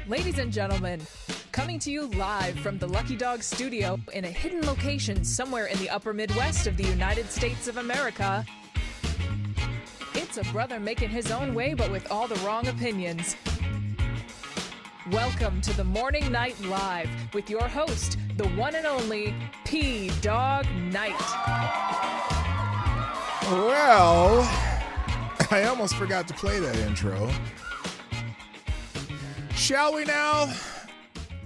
Ladies and gentlemen, coming to you live from the Lucky Dog studio in a hidden location somewhere in the upper Midwest of the United States of America, it's a brother making his own way but with all the wrong opinions. Welcome to the Morning Night Live with your host, the one and only P-Dog Knight. Well, I almost forgot to play that intro. Shall we now?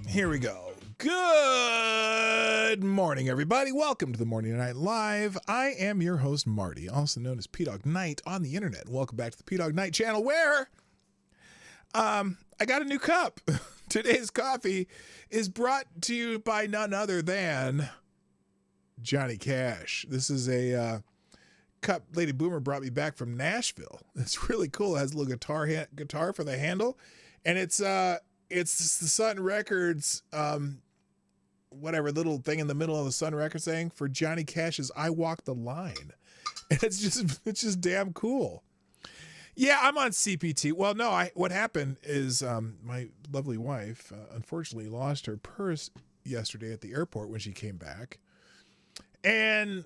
Here we go. Good morning, everybody. Welcome to the Morning Night Live. I am your host, Marty, also known as P-Dog Knight on the internet. Welcome back to the P-Dog Knight channel where I got a new cup. Today's coffee is brought to you by none other than Johnny Cash. This is a cup Lady Boomer brought me back from Nashville. It's really cool. It has a little guitar for the handle. And it's the Sun Records, whatever little thing in the middle of the Sun Records thing for Johnny Cash's "I Walk the Line," and it's just damn cool. Yeah, I'm on CPT. Well, no, what happened is my lovely wife unfortunately lost her purse yesterday at the airport when she came back, and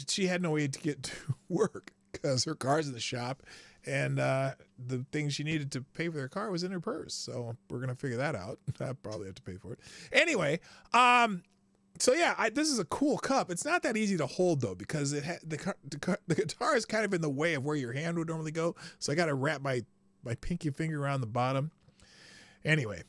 she had no way to get to work because her car's in the shop. And the thing she needed to pay for their car was in her purse. So we're going to figure that out. I'll probably have to pay for it. Anyway, so yeah, this is a cool cup. It's not that easy to hold, though, because the guitar is kind of in the way of where your hand would normally go. So I got to wrap my pinky finger around the bottom. Anyway,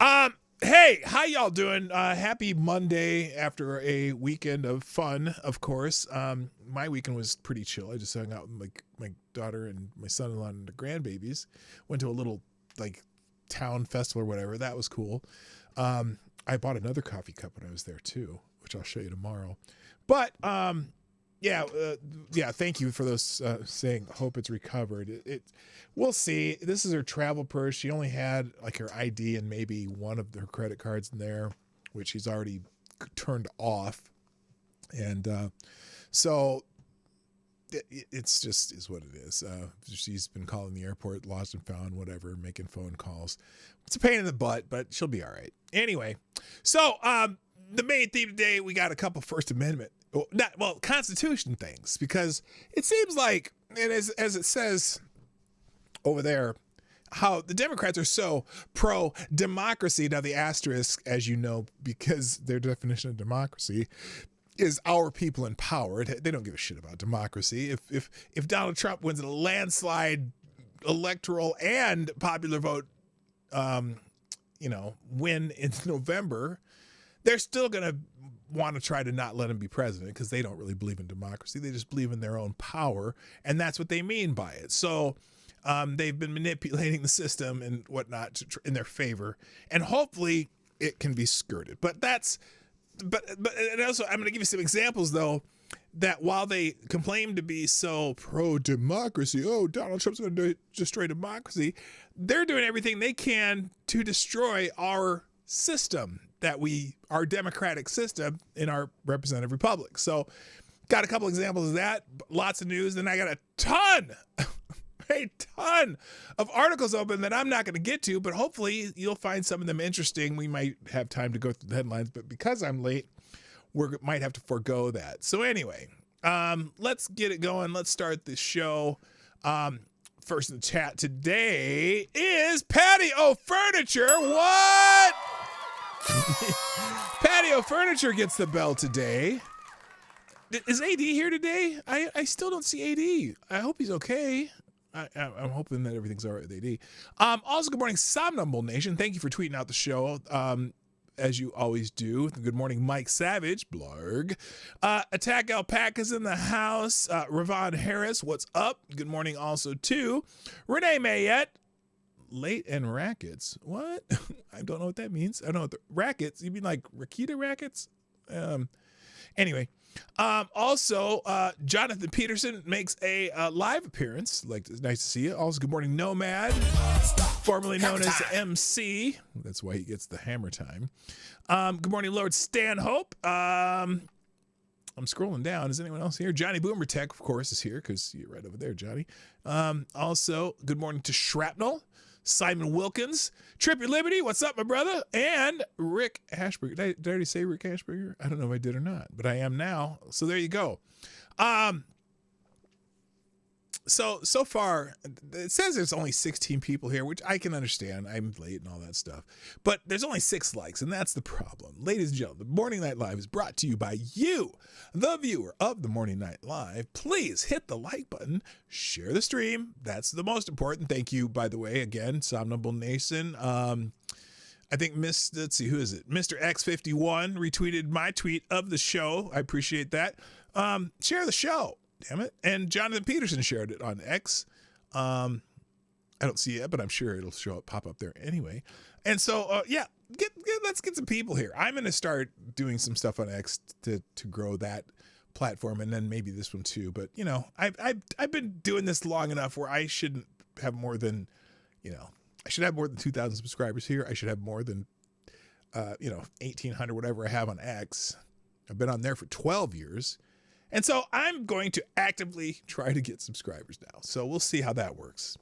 hey, how y'all doing? Happy Monday after a weekend of fun, of course. My weekend was pretty chill. I just hung out with my daughter and my son-in-law and the grandbabies. Went to a little town festival or whatever. That was cool. I bought another coffee cup when I was there too, which I'll show you tomorrow. But yeah, thank you for those saying hope it's recovered. We'll see. This is her travel purse. She only had her ID and maybe one of her credit cards in there, which she's already turned off. And so it's just is what it is. She's been calling the airport, lost and found, whatever, making phone calls. It's a pain in the butt, but she'll be all right. Anyway, so the main theme today, we got a couple First Amendment, Constitution things, because it seems like, and as it says over there, how the Democrats are so pro-democracy. Now the asterisk, as you know, because their definition of democracy is our people in power. They don't give a shit about democracy. If Donald Trump wins a landslide electoral and popular vote, win in November, they're still going to want to try to not let him be president because they don't really believe in democracy. They just believe in their own power, and that's what they mean by it. So they've been manipulating the system and whatnot in their favor, and hopefully it can be skirted. But and also I'm going to give you some examples though, that while they claim to be so pro-democracy, Donald Trump's going to destroy democracy, they're doing everything they can to destroy our system, our democratic system in our representative republic. So got a couple examples of that, lots of news. Then I got a ton of articles open that I'm not going to get to, but hopefully you'll find some of them interesting. We might have time to go through the headlines, but because I'm late, we might have to forego that. So anyway, let's get it going. Let's start this show. First in the chat today is Patio Furniture. What? Patio Furniture gets the bell today. Is AD here today? I still don't see AD. I hope he's okay. I'm hoping that everything's all right with AD. Also, good morning, Somnambule Nation. Thank you for tweeting out the show, as you always do. Good morning, Mike Savage, blarg. Attack Alpaca's in the house. Ravon Harris, what's up? Good morning also to Renee Mayette. Late and rackets. What? I don't know what that means. I don't know what the rackets. You mean like Rakita rackets? Anyway. Also, Jonathan Peterson makes a live appearance. It's nice to see you. Also, good morning, Nomad, formerly known as MC. That's why he gets the hammer time. Good morning, Lord Stanhope. I'm scrolling down. Is anyone else here? Johnny Boomer Tech, of course, is here because you're right over there, Johnny. Also, good morning to Shrapnel. Simon Wilkins, Trip Your Liberty, what's up, my brother? And Rick Ashburger. Did I already say Rick Ashburger? I don't know if I did or not, but I am now. So there you go. So far, it says there's only 16 people here, which I can understand. I'm late and all that stuff. But there's only 6 likes, and that's the problem. Ladies and gentlemen, the Morning Night Live is brought to you by you, the viewer of the Morning Night Live. Please hit the like button, share the stream. That's the most important. Thank you, by the way, again, Somnambul Nason. I think let's see, who is it? Mr. X51 retweeted my tweet of the show. I appreciate that. Share the show. Damn it. And Jonathan Peterson shared it on X. I don't see it, but I'm sure it'll pop up there anyway. And so, let's get some people here. I'm going to start doing some stuff on X to grow that platform, and then maybe this one too. But, you know, I've been doing this long enough where I shouldn't have more than, I should have more than 2,000 subscribers here. I should have more than, 1,800, whatever I have on X. I've been on there for 12 years. And so I'm going to actively try to get subscribers now. So we'll see how that works.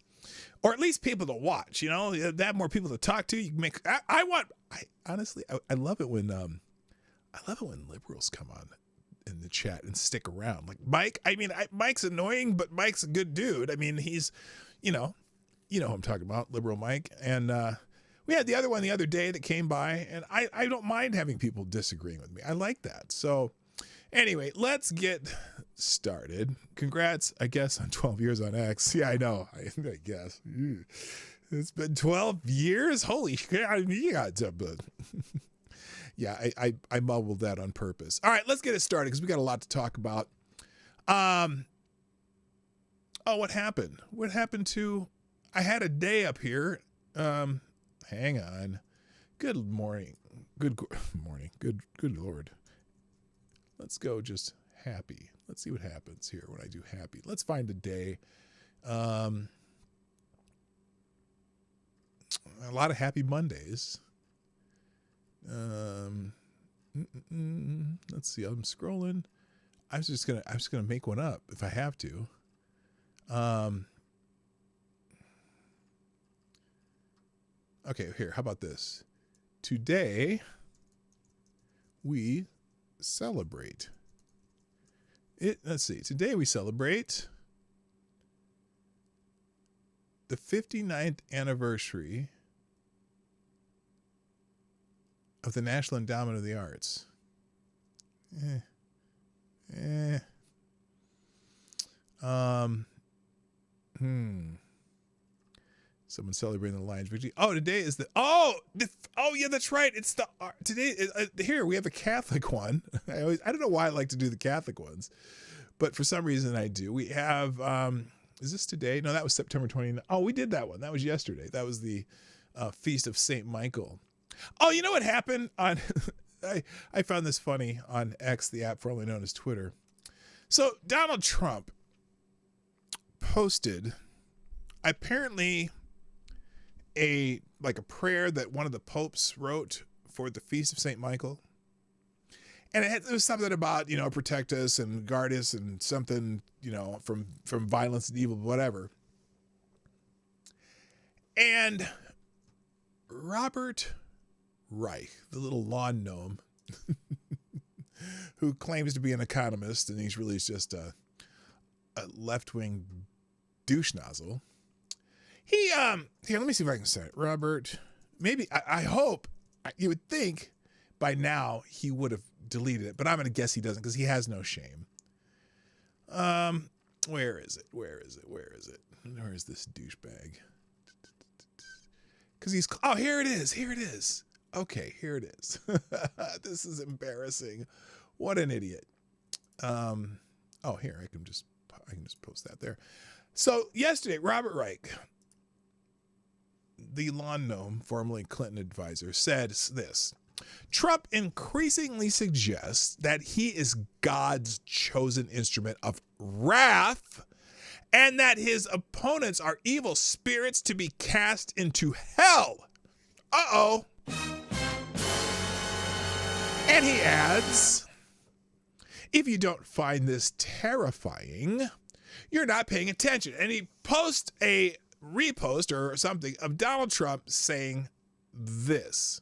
Or at least people to watch, that more people to talk to. You can make, honestly, I love it when liberals come on in the chat and stick around. Like Mike, Mike's annoying, but Mike's a good dude. I mean, he's, you know who I'm talking about, Liberal Mike. And we had the other one the other day that came by, and I don't mind having people disagreeing with me. I like that. So anyway, let's get started. Congrats, I guess, on 12 years on X. Yeah, I know. I guess. It's been 12 years? Holy shit. Yeah, I mumbled that on purpose. All right, let's get it started because we got a lot to talk about. What happened? What happened to... I had a day up here. Hang on. Good morning. Good morning. Good Lord. Let's go just happy. Let's see what happens here when I do happy. Let's find a day. A lot of happy Mondays. Let's see. I'm scrolling. I'm just gonna make one up if I have to. Okay, here. How about this? Today we celebrate it. Let's see. Today we celebrate the 59th anniversary of the National Endowment of the Arts. Someone celebrating the Lions victory. Oh, today is yeah, that's right. It's today. Here we have a Catholic one. I don't know why I like to do the Catholic ones, but for some reason I do. We have, is this today? No, that was September 29th. Oh, we did that one. That was yesterday. That was the Feast of St. Michael. Oh, you know what happened on, I found this funny on X, the app formerly known as Twitter. So Donald Trump posted apparently a prayer that one of the popes wrote for the Feast of St. Michael. And it was something about, protect us and guard us and something, from violence and evil, whatever. And Robert Reich, the little lawn gnome, who claims to be an economist, and he's really just a left-wing douche nozzle. He, here, let me see if I can say it. Robert, maybe, I hope, you would think by now he would have deleted it, but I'm going to guess he doesn't because he has no shame. Where is it? Where is this douchebag? Because here it is. Okay, here it is. This is embarrassing. What an idiot. Here, I can just post that there. So yesterday, Robert Reich, the lawn gnome, formerly Clinton advisor, said this: Trump increasingly suggests that he is God's chosen instrument of wrath and that his opponents are evil spirits to be cast into hell. Uh-oh. And he adds, if you don't find this terrifying, you're not paying attention. And he posts a repost or something of Donald Trump saying this.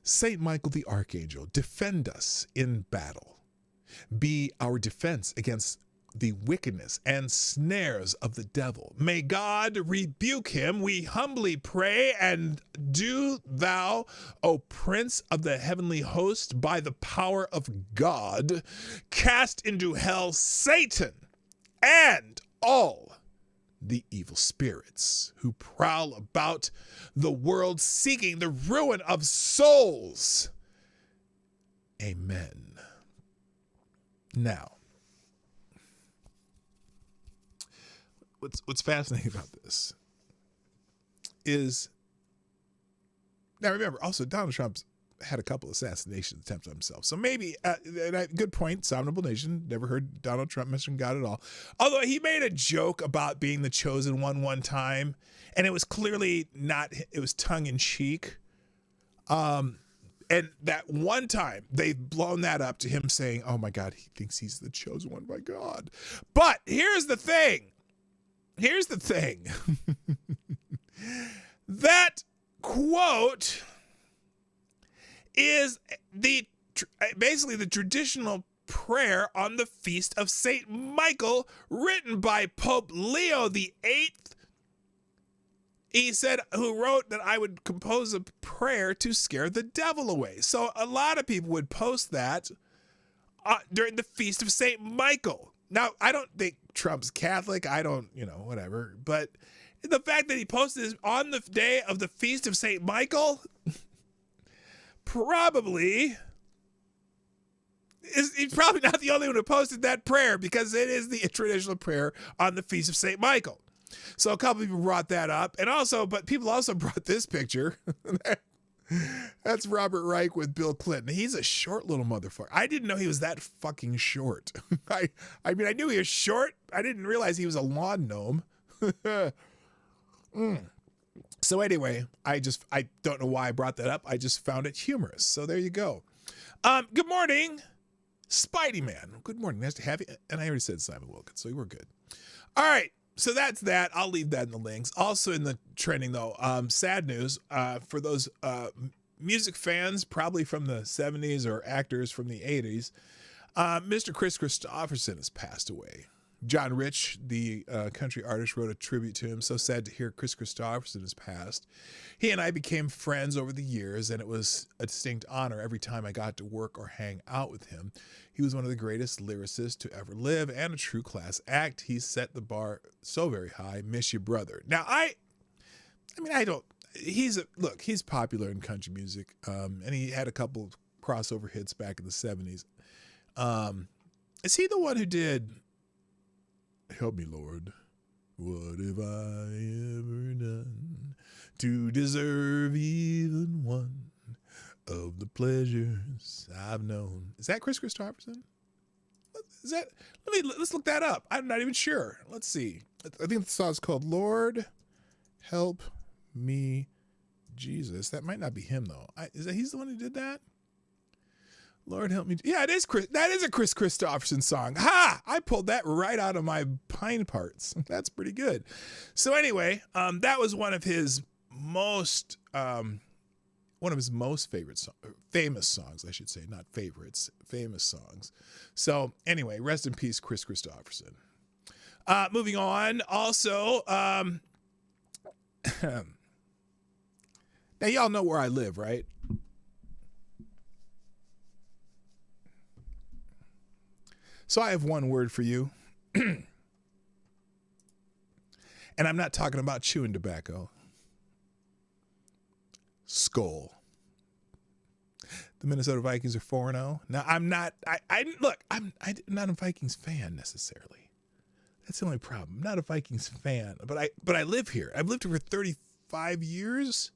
Saint Michael the Archangel, defend us in battle. Be our defense against the wickedness and snares of the devil. May God rebuke him, we humbly pray, and do thou, O Prince of the heavenly host, by the power of God, cast into hell Satan and all the evil spirits who prowl about the world seeking the ruin of souls. Amen. Now, what's fascinating about this is, now remember, also Donald Trump's had a couple assassination attempts on himself. So maybe, good point, Sovereignable Nation, never heard Donald Trump mention God at all. Although he made a joke about being the chosen one time, and it was clearly not, it was tongue in cheek. And that one time they've blown that up to him saying, oh my God, he thinks he's the chosen one by God. But here's the thing. That quote is basically the traditional prayer on the feast of Saint Michael, written by Pope Leo VIII. He said, who wrote that I would compose a prayer to scare the devil away. So a lot of people would post that during the feast of Saint Michael. Now, I don't think Trump's Catholic. I don't, whatever. But the fact that he posted this on the day of the feast of Saint Michael, he's probably not the only one who posted that prayer, because it is the traditional prayer on the feast of Saint Michael. So a couple of people brought that up, but people also brought this picture. That's Robert Reich with Bill Clinton. He's a short little motherfucker. I didn't know he was that fucking short. I mean, I knew he was short. I didn't realize he was a lawn gnome. So anyway, I don't know why I brought that up. I just found it humorous. So there you go. Good morning, Spidey Man. Good morning. Nice to have you. And I already said Simon Wilkins, so we're good. All right. So that's that. I'll leave that in the links. Also in the trending, though, sad news for those music fans, probably from the 70s, or actors from the 80s. Mr. Chris Christopherson has passed away. John Rich, the country artist, wrote a tribute to him. So sad to hear Chris Christopherson has passed. He and I became friends over the years, and it was a distinct honor every time I got to work or hang out with him. He was one of the greatest lyricists to ever live and a true class act. He set the bar so very high. Miss you, brother. Now, he's popular in country music, and he had a couple of crossover hits back in the 70s. Is he the one who did Help Me, Lord? What have I ever done to deserve even one of the pleasures I've known? Is that Chris Christopherson? Is that? Let's look that up. I'm not even sure. Let's see. I think the song's called Lord Help Me, Jesus. That might not be him though. He's the one who did that? Lord help me. Yeah, it is Chris. That is a Chris Christopherson song. Ha! I pulled that right out of my pine parts. That's pretty good. So anyway, that was one of his most famous songs, I should say, not favorites, famous songs. So anyway, rest in peace, Chris Christopherson. Moving on. Also, now y'all know where I live, right? So I have one word for you. And I'm not talking about chewing tobacco. Skull. The Minnesota Vikings are 4-0. Now I'm not I'm not a Vikings fan necessarily. That's the only problem. I'm not a Vikings fan, but I live here. I've lived here for 35 years.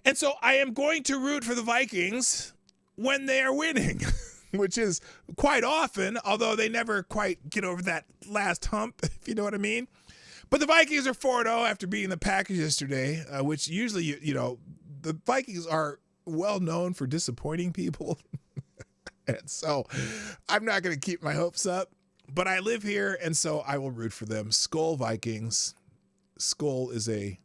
And so I am going to root for the Vikings when they are winning. Which is quite often, although they never quite get over that last hump, if you know what I mean. But the Vikings are 4-0 after beating the Packers yesterday, which usually, the Vikings are well known for disappointing people. And so I'm not going to keep my hopes up. But I live here, and so I will root for them. Skol Vikings. Skol is I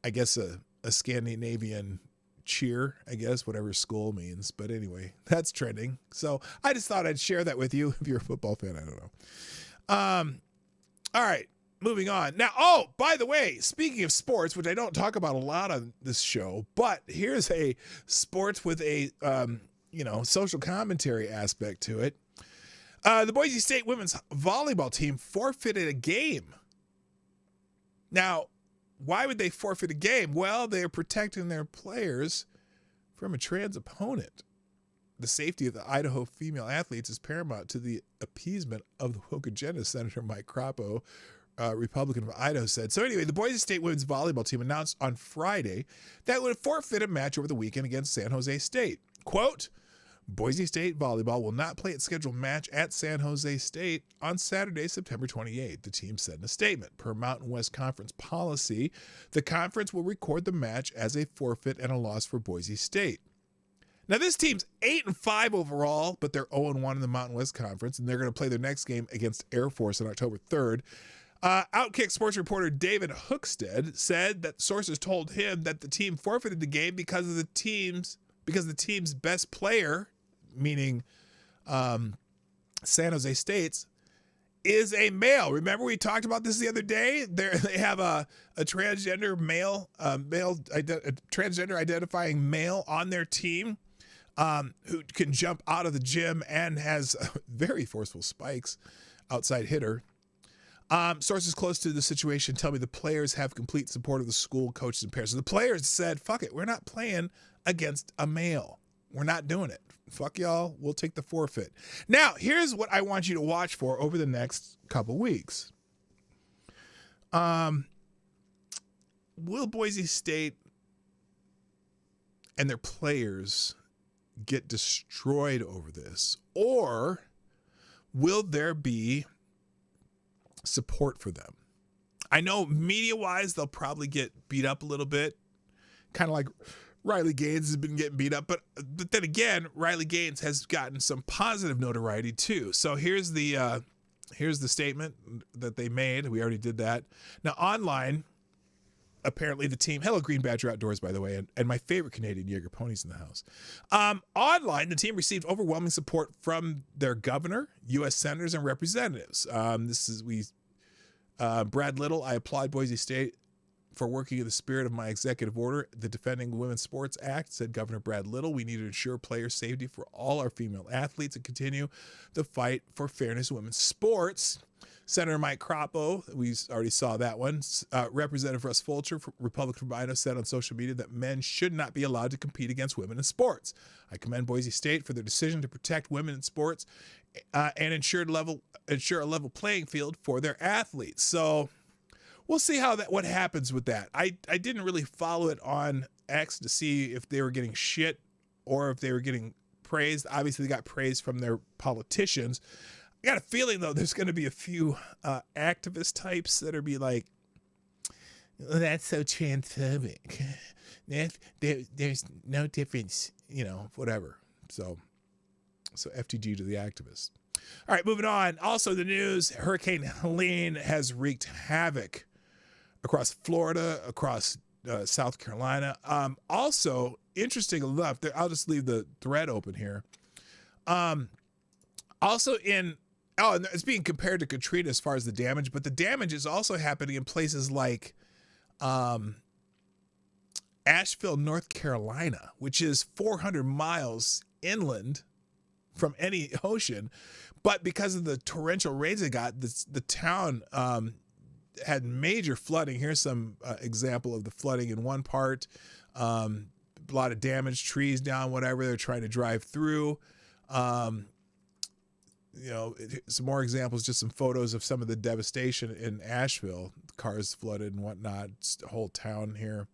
guess a Scandinavian cheer, I guess, whatever Skol means. But anyway, that's trending. So I just thought I'd share that with you. If you're a football fan, I don't know. All right, moving on. Now, oh, by the way, speaking of sports, which I don't talk about a lot on this show, but here's a sports with a, social commentary aspect to it. The Boise State women's volleyball team forfeited a game. Now, why would they forfeit a game? Well, they are protecting their players from a trans opponent. The safety of the Idaho female athletes is paramount to the appeasement of the woke agenda, Senator Mike Crapo, Republican of Idaho, said. So anyway, the Boise State women's volleyball team announced on Friday that it would forfeit a match over the weekend against San Jose State. Quote, Boise State volleyball will not play its scheduled match at San Jose State on Saturday, September 28th, the team said in a statement. Per Mountain West Conference policy, the conference will record the match as a forfeit and a loss for Boise State. Now, this team's 8-5 overall, but they're 0-1 in the Mountain West Conference, and they're going to play their next game against Air Force on October 3rd. Outkick sports reporter David Hookstead said that sources told him that the team forfeited the game because the team's best player, meaning San Jose State's, is a male. Remember we talked about this the other day? They have a transgender transgender identifying male on their team who can jump out of the gym and has very forceful spikes, outside hitter. Sources close to the situation tell me the players have complete support of the school, coaches, and parents. So the players said, fuck it, we're not playing against a male. We're not doing it. Fuck y'all, we'll take the forfeit. Now, here's what I want you to watch for over the next couple weeks. Will Boise State and their players get destroyed over this? Or will there be support for them? I know media-wise, they'll probably get beat up a little bit, kind of like Riley Gaines has been getting beat up, but then again, Riley Gaines has gotten some positive notoriety too. So here's the statement that they made. We already did that. Now online, apparently the team, hello Green Badger Outdoors, by the way, and my favorite Canadian Jaeger ponies in the house. Online, the team received overwhelming support from their governor, U.S. senators, and representatives. Brad Little, I applaud Boise State for working in the spirit of my executive order, the Defending Women's Sports Act, said Governor Brad Little. We need to ensure player safety for all our female athletes and continue the fight for fairness in women's sports. Senator Mike Crapo, we already saw that one. Representative Russ Fulcher, Republican from Idaho, said on social media that men should not be allowed to compete against women in sports. I commend Boise State for their decision to protect women in sports and ensure a level playing field for their athletes. So we'll see what happens with that. I didn't really follow it on X to see if they were getting shit or if they were getting praised. Obviously, they got praise from their politicians. I got a feeling, though, there's going to be a few activist types that are be like, oh, that's so transphobic. There's no difference, whatever. So FTG to the activists. All right, moving on. Also, the news, Hurricane Helene has wreaked havoc across Florida, across South Carolina. Also, interesting enough, I'll just leave the thread open here. Also and it's being compared to Katrina as far as the damage, but the damage is also happening in places like Asheville, North Carolina, which is 400 miles inland from any ocean. But because of the torrential rains it got, the town had major flooding. Here's some example of the flooding in one part. A lot of damage, trees down, whatever. They're trying to drive through. Some more examples, just some photos of some of the devastation in Asheville. Cars flooded and whatnot. It's the whole town here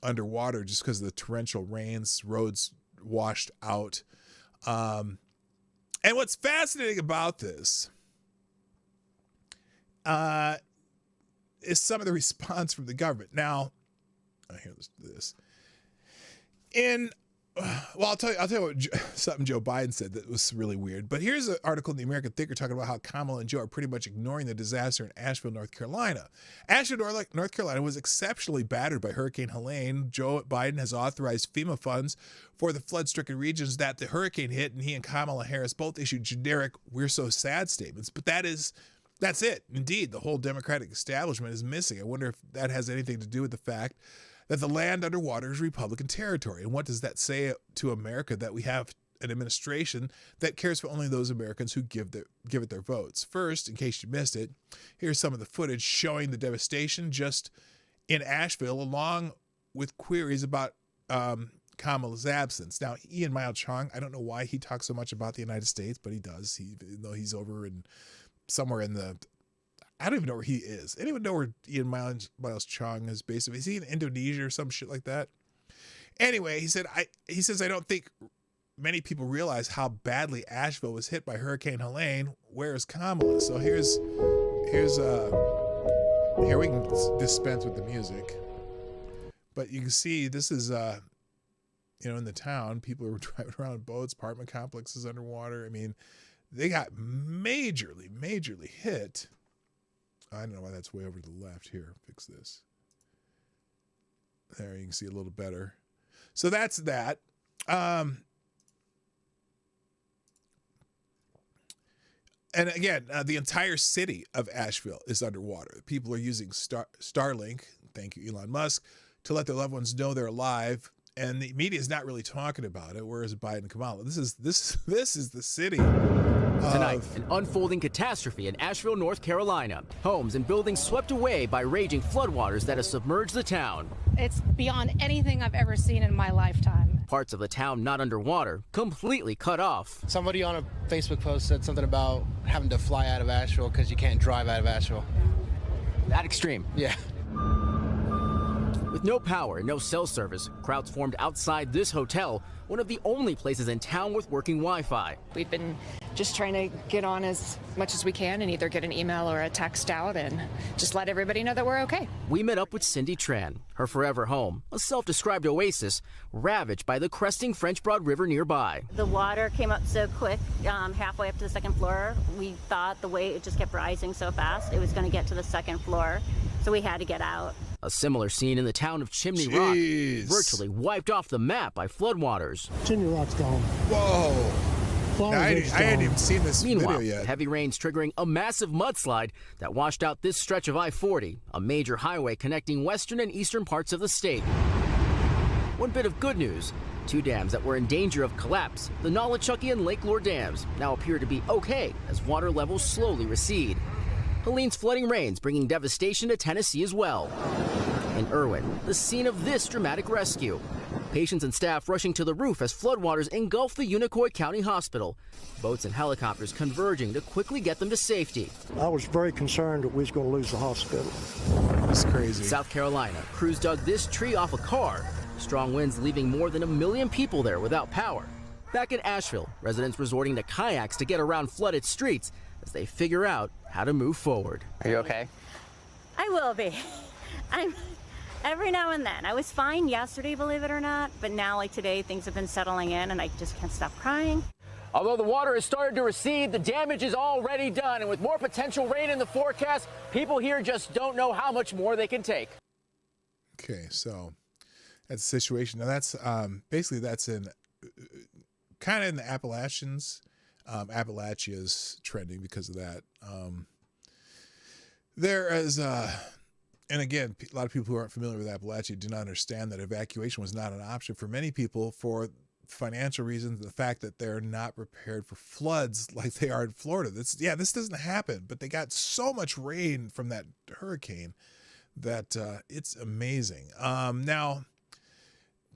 underwater just because of the torrential rains, roads washed out. And what's fascinating about this is some of the response from the government. Now, I hear this. In Well, I'll tell you what something Joe Biden said that was really weird. But here's an article in the American Thinker talking about how Kamala and Joe are pretty much ignoring the disaster in Asheville, North Carolina. Asheville, North Carolina was exceptionally battered by Hurricane Helene. Joe Biden has authorized FEMA funds for the flood-stricken regions that the hurricane hit, and he and Kamala Harris both issued generic "we're so sad" statements. But that's it. Indeed, the whole Democratic establishment is missing. I wonder if that has anything to do with the fact that the land underwater is Republican territory. And what does that say to America, that we have an administration that cares for only those Americans who give it their votes? First, in case you missed it, here's some of the footage showing the devastation just in Asheville, along with queries about Kamala's absence. Now, Ian Miles Chong, I don't know why he talks so much about the United States, but he does. Though he's over in somewhere in the, I don't even know where he is. Anyone know where Ian Miles Chong is based? Is he in Indonesia or some shit like that? Anyway, he says, I don't think many people realize how badly Asheville was hit by Hurricane Helene. Where's Kamala? So here we can dispense with the music. But you can see this is, in the town, people are driving around in boats, apartment complexes underwater. I mean, they got majorly hit. I don't know why that's way over to the left. Here, fix this. There, you can see a little better. So that's that. And again, the entire city of Asheville is underwater. People are using Starlink, thank you, Elon Musk, to let their loved ones know they're alive. And the media is not really talking about it. Whereas Biden and Kamala, this is the city. Tonight, an unfolding catastrophe in Asheville, North Carolina. Homes and buildings swept away by raging floodwaters that have submerged the town. It's beyond anything I've ever seen in my lifetime. Parts of the town not underwater, completely cut off. Somebody on a Facebook post said something about having to fly out of Asheville because you can't drive out of Asheville. That extreme. Yeah. With no power and no cell service, crowds formed outside this hotel, one of the only places in town with working Wi-Fi. We've been just trying to get on as much as we can and either get an email or a text out and just let everybody know that we're okay. We met up with Cindy Tran, her forever home, a self-described oasis, ravaged by the cresting French Broad River nearby. The water came up so quick, halfway up to the second floor. We thought the way it just kept rising so fast, it was going to get to the second floor, so we had to get out. A similar scene in the town of Chimney Rock, virtually wiped off the map by floodwaters. Chimney Rock's gone. Whoa. I hadn't even seen this Meanwhile, video yet. heavy rains triggering a massive mudslide that washed out this stretch of I-40, a major highway connecting western and eastern parts of the state. One bit of good news, two dams that were in danger of collapse, the Nolichucky and Lake Lure dams, now appear to be okay as water levels slowly recede. Helene's flooding rains bringing devastation to Tennessee as well. In Irwin, the scene of this dramatic rescue. Patients and staff rushing to the roof as floodwaters engulf the Unicoi County Hospital. Boats and helicopters converging to quickly get them to safety. I was very concerned that we was going to lose the hospital. It's crazy. In South Carolina, crews dug this tree off a car. Strong winds leaving more than 1 million people there without power. Back in Asheville, residents resorting to kayaks to get around flooded streets as they figure out how to move forward. Are you okay? I will be. Every now and then. I was fine yesterday, believe it or not, but now, like today, things have been settling in and I just can't stop crying. Although the water has started to recede, the damage is already done, and with more potential rain in the forecast, people here just don't know how much more they can take. Okay, so that's the situation. Now that's basically that's in kind of in the Appalachians. Appalachia's trending because of that. There is, and again, a lot of people who aren't familiar with Appalachia do not understand that evacuation was not an option for many people for financial reasons. The fact that they're not prepared for floods like they are in Florida. This doesn't happen, but they got so much rain from that hurricane that it's amazing. Now,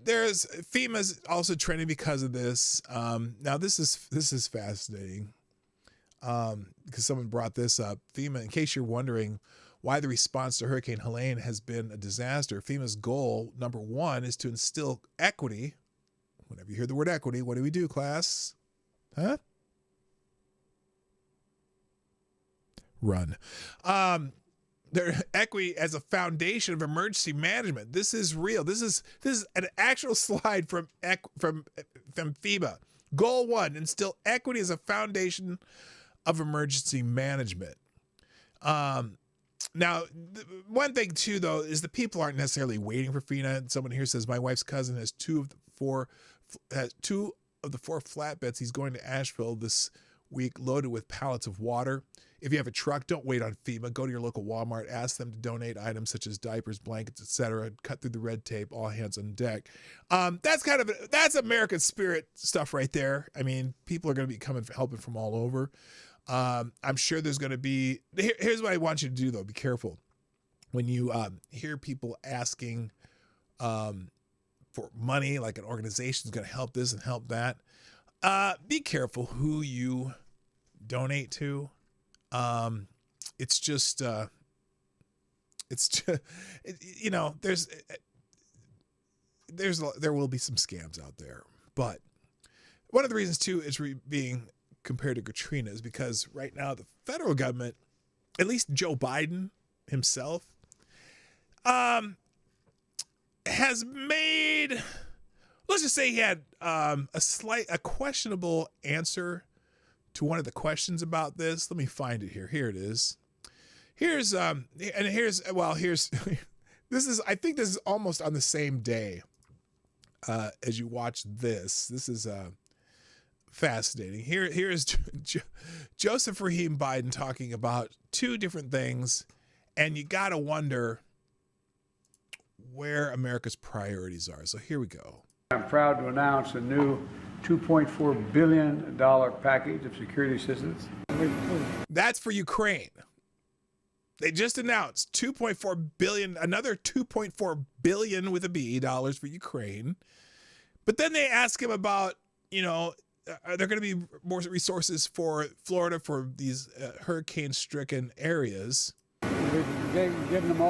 there's FEMA's also trending because of this. Now this is fascinating because someone brought this up. FEMA, in case you're wondering why the response to Hurricane Helene has been a disaster, FEMA's goal, number one, is to instill equity. Whenever you hear the word equity, what do we do, class? Huh? Run. Their equity as a foundation of emergency management. This is real. This is an actual slide from FEMA. Goal 1, instill equity as a foundation of emergency management. Now, one thing too, though, is the people aren't necessarily waiting for FEMA. Someone here says my wife's cousin has two of the four flatbeds. He's going to Asheville this week loaded with pallets of water. If you have a truck, don't wait on FEMA. Go to your local Walmart. Ask them to donate items such as diapers, blankets, etc. Cut through the red tape. All hands on deck. That's American spirit stuff right there. I mean, people are going to be helping from all over. I'm sure there's going to be. Here's what I want you to do, though. Be careful when you hear people asking for money, like an organization is going to help this and help that. Be careful who you donate to. It's just, there will be some scams out there, but one of the reasons too is being compared to Katrina is because right now the federal government, at least Joe Biden himself, has made, let's just say he had a questionable answer to one of the questions about this. Let me find it here. Here it is. Here's I think this is almost on the same day as you watch this. This is fascinating. Here is Joseph Rahim Biden talking about two different things, and you got to wonder where America's priorities are. So here we go. I'm proud to announce a new $2.4 billion package of security assistance. That's for Ukraine. They just announced $2.4 billion, another $2.4 billion with a B dollars for Ukraine. But then they ask him about, are there going to be more resources for Florida for these hurricane-stricken areas? We've given them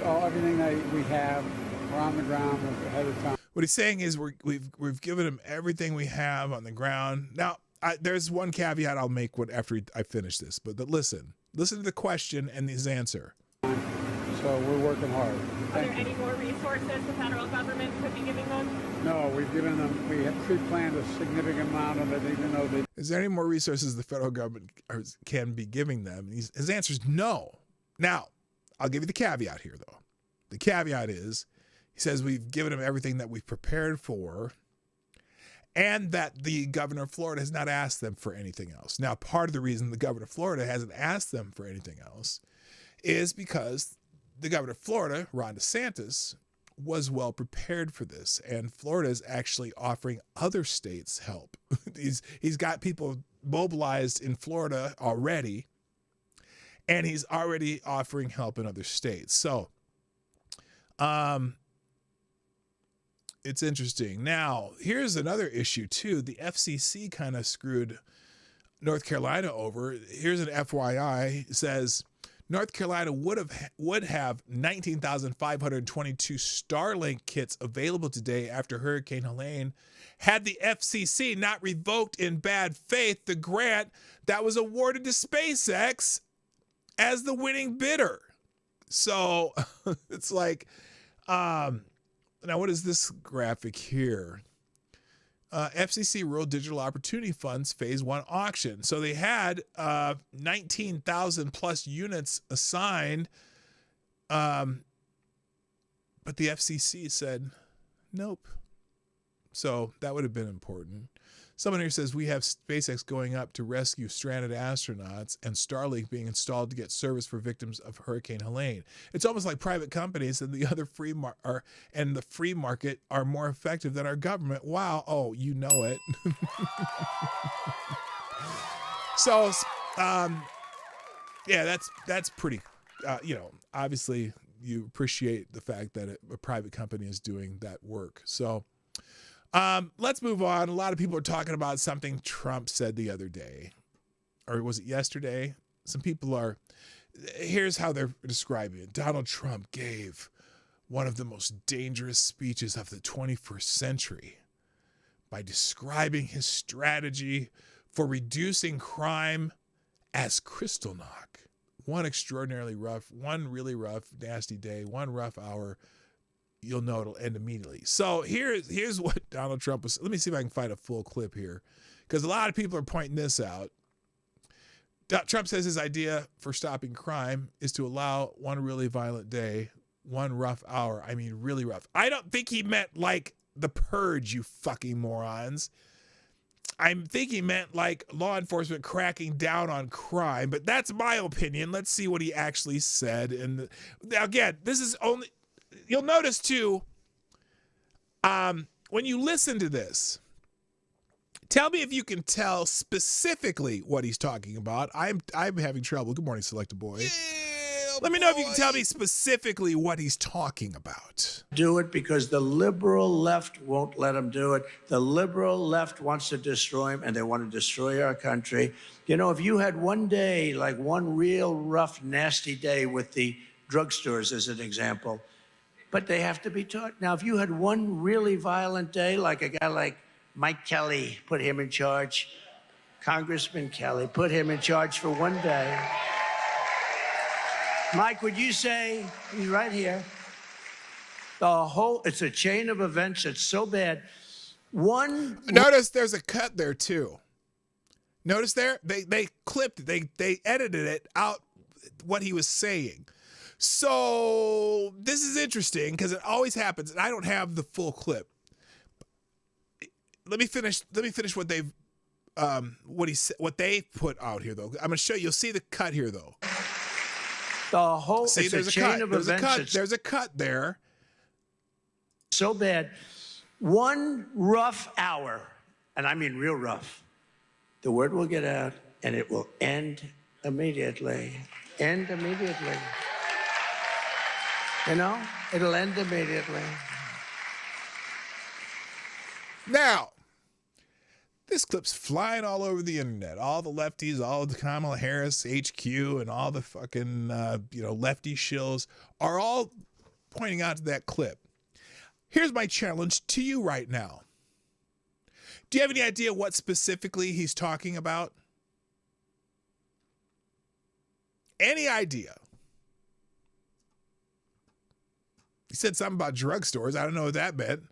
everything that we have. We're on the ground ahead of time. What he's saying is we've given him everything we have on the ground. Now, there's one caveat I'll make after I finish this, but listen to the question and his answer. So we're working hard. Are there any more resources the federal government could be giving them? No, we have pre-planned a significant amount of it, even though they... Is there any more resources the federal government can be giving them? His answer is no. Now, I'll give you the caveat here, though. The caveat is, he says we've given him everything that we've prepared for, and that the governor of Florida has not asked them for anything else. Now, part of the reason the governor of Florida hasn't asked them for anything else is because the governor of Florida, Ron DeSantis, was well prepared for this, and Florida is actually offering other states help. He's got people mobilized in Florida already, and he's already offering help in other states. So, it's interesting. Now, here's another issue too. The FCC kind of screwed North Carolina over. Here's an FYI. It says North Carolina would have 19,522 Starlink kits available today after Hurricane Helene had the FCC not revoked in bad faith the grant that was awarded to SpaceX as the winning bidder. So it's like, now, what is this graphic here? FCC Rural Digital Opportunity Funds Phase 1 auction. So they had 19,000 plus units assigned, but the FCC said nope. So that would have been important. Someone here says we have SpaceX going up to rescue stranded astronauts and Starlink being installed to get service for victims of Hurricane Helene. It's almost like private companies and the other free market are more effective than our government. Wow. Oh, you know it. So, yeah, that's pretty, obviously you appreciate the fact that a private company is doing that work. So, let's move on. A lot of people are talking about something Trump said the other day, or was it yesterday? Here's how they're describing it. Donald Trump gave one of the most dangerous speeches of the 21st century by describing his strategy for reducing crime as Kristallnacht, one extraordinarily rough, one really rough, nasty day, one rough hour, you'll know it'll end immediately. So here's what Donald Trump was. Let me see if I can find a full clip here, because a lot of people are pointing this out. Trump says his idea for stopping crime is to allow one really violent day, one rough hour. I mean, really rough. I don't think he meant like the purge, you fucking morons. I think he meant like law enforcement cracking down on crime, but that's my opinion. Let's see what he actually said. And again, this is only, you'll notice too, when you listen to this, tell me if you can tell specifically what he's talking about. I'm having trouble. Good morning, Selecta Boy. Yeah, let me know if you can tell me specifically what he's talking about. Do it because the liberal left won't let him do it. The liberal left wants to destroy him, and they want to destroy our country. You know, if you had one day, like one real rough, nasty day with the drugstores as an example, but they have to be taught. Now, if you had one really violent day, like a guy like Mike Kelly, put him in charge, Congressman Kelly, put him in charge for one day. Mike, would you say, he's right here, it's a chain of events. It's so bad. Notice there's a cut there too. Notice there, they clipped it, they edited it out, what he was saying. So this is interesting because it always happens, and I don't have the full clip. Let me finish what they've what they put out here though. I'm gonna show you. You'll see the cut here though. See, there's a chain of events. There's a cut there. So bad. One rough hour, and I mean real rough, the word will get out and it will end immediately. End immediately. You know, it'll end immediately. Now, this clip's flying all over the internet. All the lefties, all the Kamala Harris HQ, and all the fucking lefty shills are all pointing out to that clip. Here's my challenge to you right now. Do you have any idea what specifically he's talking about? Any idea? He said something about drugstores. I don't know what that meant.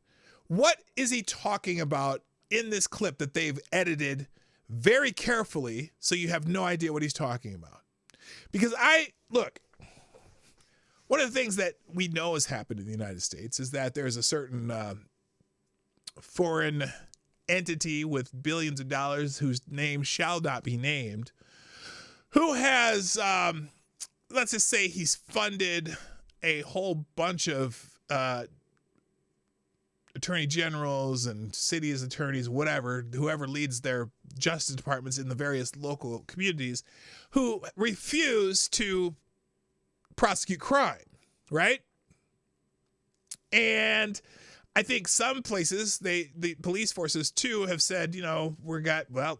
What is he talking about in this clip that they've edited very carefully so you have no idea what he's talking about? Because one of the things that we know has happened in the United States is that there's a certain foreign entity with billions of dollars whose name shall not be named, who has, let's just say he's funded a whole bunch of attorney generals and city's attorneys, whoever leads their justice departments in the various local communities, who refuse to prosecute crime, right? And I think some places, the police forces too have said, we're not going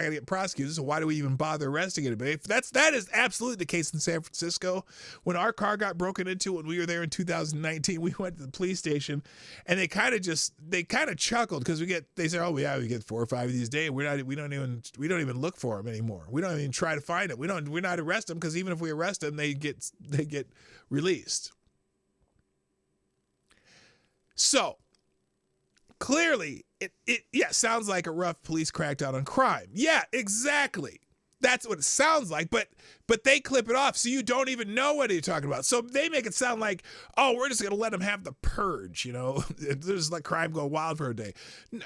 to get prosecuted, so why do we even bother arresting anybody? That is absolutely the case in San Francisco. When our car got broken into when we were there in 2019, we went to the police station, and they kind of chuckled because they said, oh yeah, we get 4 or 5 of these days. We don't even look for them anymore. We don't even try to find them. We're not arrest them because even if we arrest them, they get released. So clearly, it sounds like a rough police crackdown on crime. Yeah, exactly. That's what it sounds like. But they clip it off, so you don't even know what they're talking about. So they make it sound like, oh, we're just gonna let them have the purge. Just let crime go wild for a day,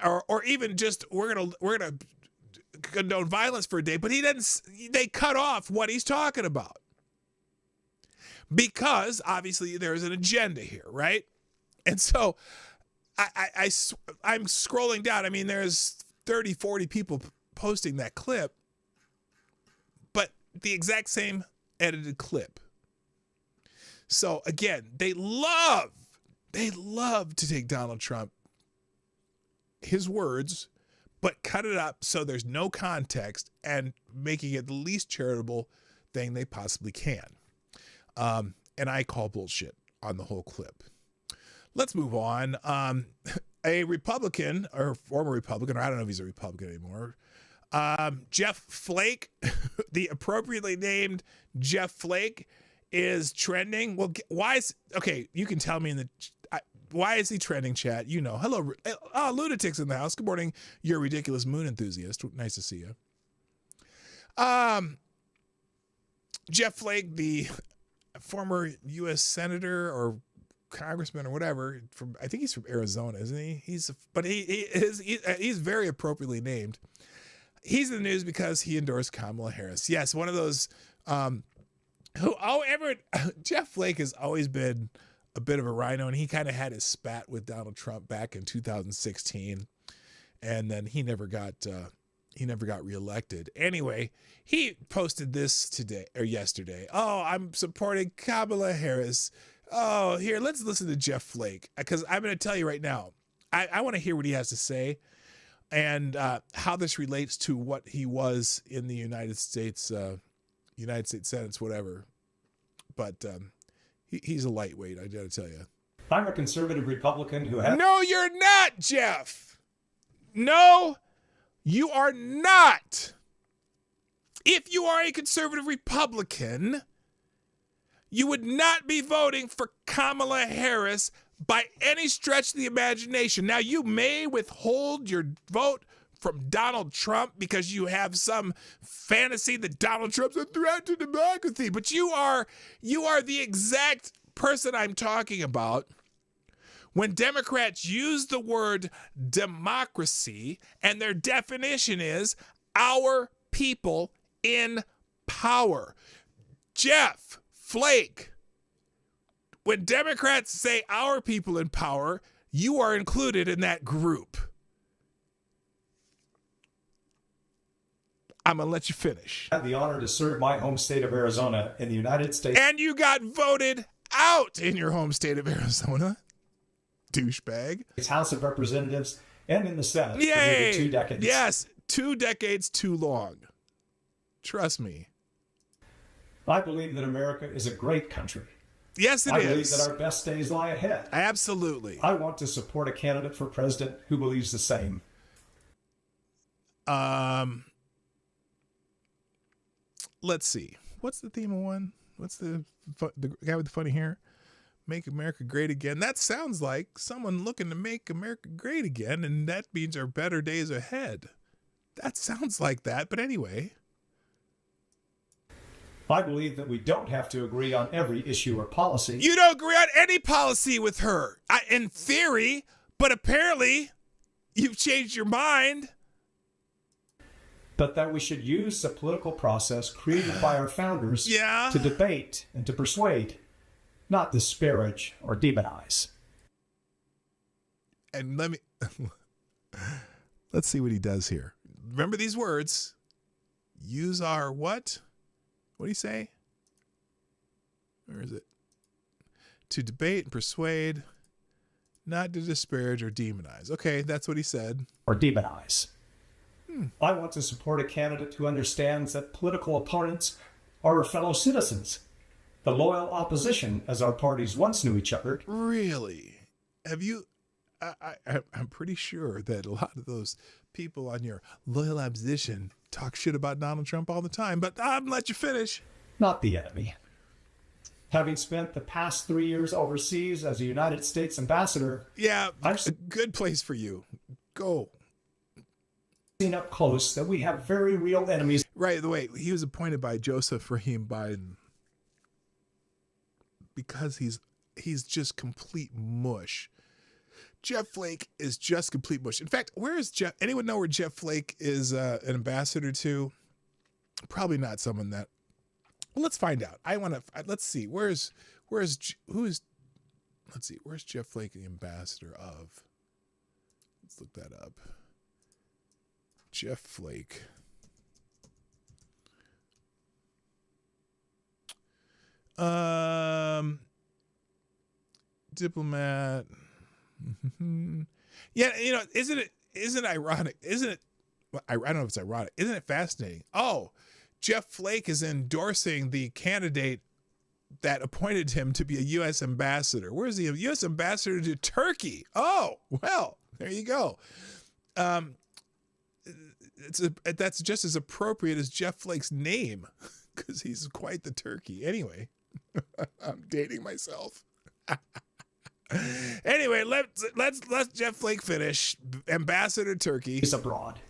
or even just we're gonna condone violence for a day. But they cut off what he's talking about because obviously there's an agenda here, right? And so I'm scrolling down. I mean, there's 30, 40 people posting that clip, but the exact same edited clip. So again, they love to take Donald Trump, his words, but cut it up so there's no context and making it the least charitable thing they possibly can. And I call bullshit on the whole clip. Let's move on. A Republican, or former Republican, or I don't know if he's a Republican anymore, Jeff Flake, the appropriately named Jeff Flake, is trending. Well, why is okay? You can tell me in the why is he trending, chat? You know, hello, lunatics in the house. Good morning, you're a ridiculous moon enthusiast. Nice to see you. Jeff Flake, the former U.S. senator or congressman or whatever from, I think he's from Arizona, isn't he? He's very appropriately named. He's in the news because he endorsed Kamala Harris. Yes, one of those Jeff Flake has always been a bit of a rhino, and he kind of had his spat with Donald Trump back in 2016, and then he never got reelected. Anyway, he posted this yesterday. Oh, I'm supporting Kamala Harris. Oh, here, let's listen to Jeff Flake, because I'm going to tell you right now, I want to hear what he has to say and how this relates to what he was in the United States Senate, whatever. But he's a lightweight, I got to tell you. I'm a conservative Republican who has... No, you're not, Jeff. No, you are not. If you are a conservative Republican, you would not be voting for Kamala Harris by any stretch of the imagination. Now, you may withhold your vote from Donald Trump because you have some fantasy that Donald Trump's a threat to democracy, but you are the exact person I'm talking about when Democrats use the word democracy and their definition is our people in power. Jeff Flake, when Democrats say our people in power, you are included in that group. I'm going to let you finish. I have the honor to serve my home state of Arizona in the United States. And you got voted out in your home state of Arizona, douchebag. House of Representatives and in the Senate Yay! for nearly 2 decades. Yes, 2 decades too long. Trust me. I believe that America is a great country. Yes, it is. I believe that our best days lie ahead. Absolutely. I want to support a candidate for president who believes the same. Let's see. What's the theme of one? What's the guy with the funny hair? Make America Great Again. That sounds like someone looking to make America great again, and that means our better days ahead. That sounds like that, but anyway. I believe that we don't have to agree on every issue or policy. You don't agree on any policy with her, in theory, but apparently you've changed your mind. But that we should use the political process created by our founders to debate and to persuade, not disparage or demonize. And let's see what he does here. Remember these words. Use our what? What do you say? Where is it? To debate and persuade, not to disparage or demonize. Okay, that's what he said. Or demonize. I want to support a candidate who understands that political opponents are our fellow citizens, the loyal opposition as our parties once knew each other. Really? Have you? I'm pretty sure that a lot of those people on your loyal opposition talk shit about Donald Trump all the time, but I'm gonna let you finish. Not the enemy. Having spent the past 3 years overseas as a United States ambassador, a good place for you. Go. Seen up close that we have very real enemies. Right, the way he was appointed by Joseph Rahim Biden because he's just complete mush. Jeff Flake is just complete mush. In fact, where is Jeff? Anyone know where Jeff Flake is an ambassador to? Probably not someone that. Well, let's find out. Let's see. Where's Jeff Flake the ambassador of? Let's look that up. Jeff Flake. Diplomat. Yeah, isn't it ironic? Isn't it? I don't know if it's ironic. Isn't it fascinating? Oh, Jeff Flake is endorsing the candidate that appointed him to be a U.S. ambassador. Where's he? A U.S. ambassador to Turkey. Oh, well, there you go. that's just as appropriate as Jeff Flake's name, because he's quite the turkey. Anyway, I'm dating myself. Anyway, let's Jeff Flake finish. Ambassador Turkey is abroad.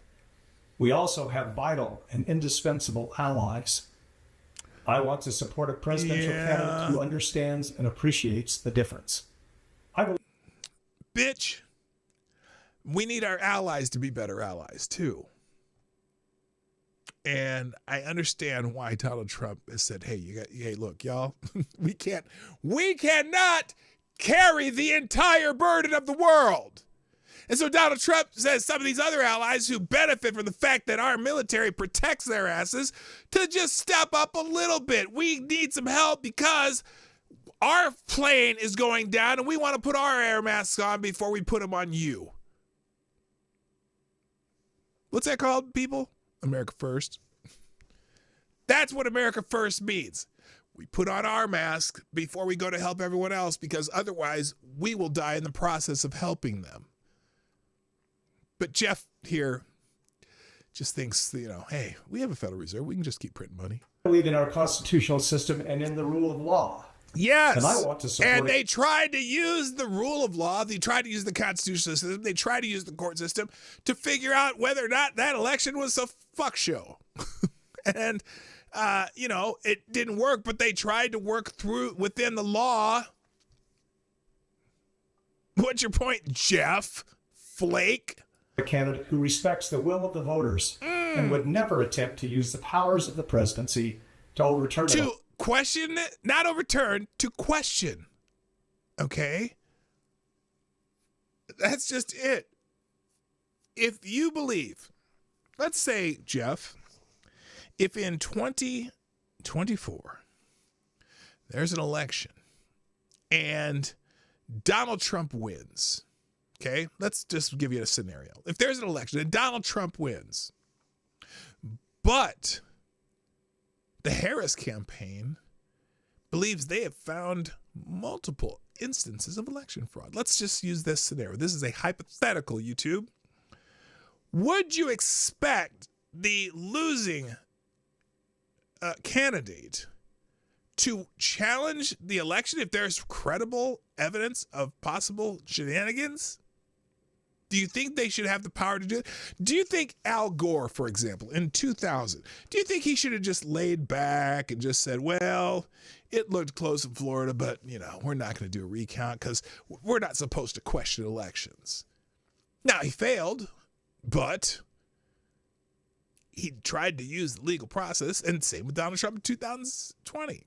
We also have vital and indispensable allies. I want to support a presidential candidate who understands and appreciates the difference. Bitch, we need our allies to be better allies too. And I understand why Donald Trump has said, hey, look, y'all, we cannot carry the entire burden of the world. And so Donald Trump says some of these other allies who benefit from the fact that our military protects their asses to just step up a little bit. We need some help because our plane is going down and we want to put our air masks on before we put them on you. What's that called, people? America First. That's what America First means. We put on our mask before we go to help everyone else, because otherwise we will die in the process of helping them. But Jeff here just thinks, hey, we have a Federal Reserve. We can just keep printing money. I believe in our constitutional system and in the rule of law. Yes. And I want to support and they tried to use the rule of law. They tried to use the constitutional system. They tried to use the court system to figure out whether or not that election was a fuck show. And, it didn't work, but they tried to work through within the law. What's your point, Jeff Flake? A candidate who respects the will of the voters and would never attempt to use the powers of the presidency to overturn it. Question, not overturn, to question. Okay? That's just it. If you believe, let's say, Jeff, if in 2024 there's an election and Donald Trump wins, okay? Let's just give you a scenario. If there's an election and Donald Trump wins, but the Harris campaign believes they have found multiple instances of election fraud. Let's just use this scenario. This is a hypothetical, YouTube. Would you expect the losing candidate to challenge the election if there's credible evidence of possible shenanigans? Do you think they should have the power to do it? Do you think Al Gore, for example, in 2000, do you think he should have just laid back and just said, well, it looked close in Florida, but, we're not going to do a recount because we're not supposed to question elections? Now, he failed, but he tried to use the legal process, and same with Donald Trump in 2020.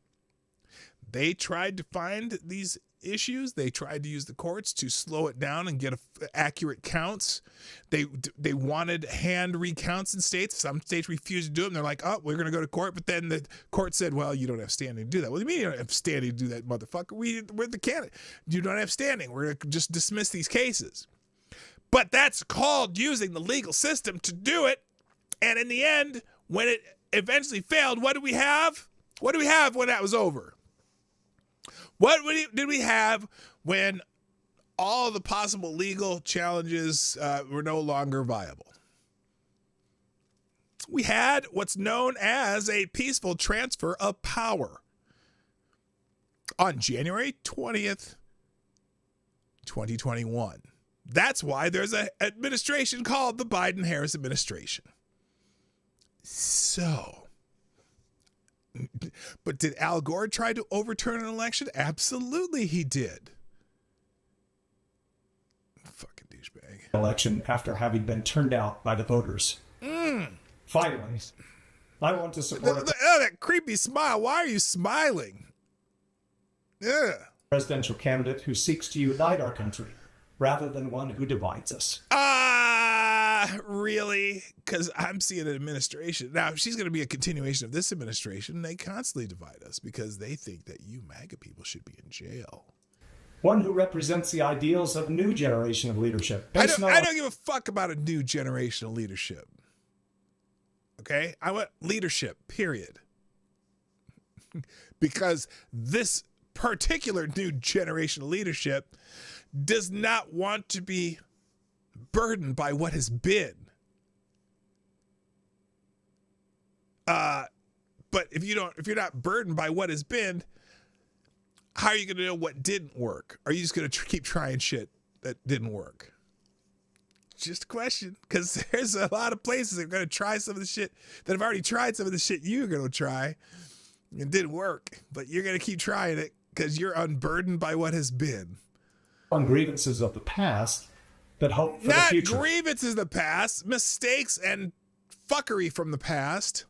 They tried to find these issues. They tried to use the courts to slow it down and get accurate counts. They wanted hand recounts in states. Some states refused to do them. They're like, oh, we're going to go to court. But then the court said, well, you don't have standing to do that. What do you mean you don't have standing to do that, motherfucker? We're the candidate. You don't have standing. We're going to just dismiss these cases. But that's called using the legal system to do it. And in the end, when it eventually failed, what did we have? What did we have when that was over? What did we have when all of the possible legal challenges were no longer viable? We had what's known as a peaceful transfer of power on January 20th, 2021. That's why there's an administration called the Biden-Harris administration. So, but did Al Gore try to overturn an election? Absolutely he did. Fucking douchebag. Election after having been turned out by the voters. Finally, I want to support that creepy smile. Why are you smiling? Yeah. Presidential candidate who seeks to unite our country rather than one who divides us. Really? Because I'm seeing an administration. Now, if she's going to be a continuation of this administration, they constantly divide us because they think that you MAGA people should be in jail. One who represents the ideals of a new generation of leadership. I don't give a fuck about a new generation of leadership. Okay? I want leadership, period. Because this particular new generation of leadership does not want to be burdened by what has been. But if you're not burdened by what has been, how are you going to know what didn't work? Are you just going to keep trying shit that didn't work? Just a question, because there's a lot of places that are going to try some of the shit that have already tried some of the shit you're going to try. It didn't work, but you're going to keep trying it because you're unburdened by what has been. On grievances of the past, but hope for the Not future. grievances of the past, mistakes and fuckery from the past.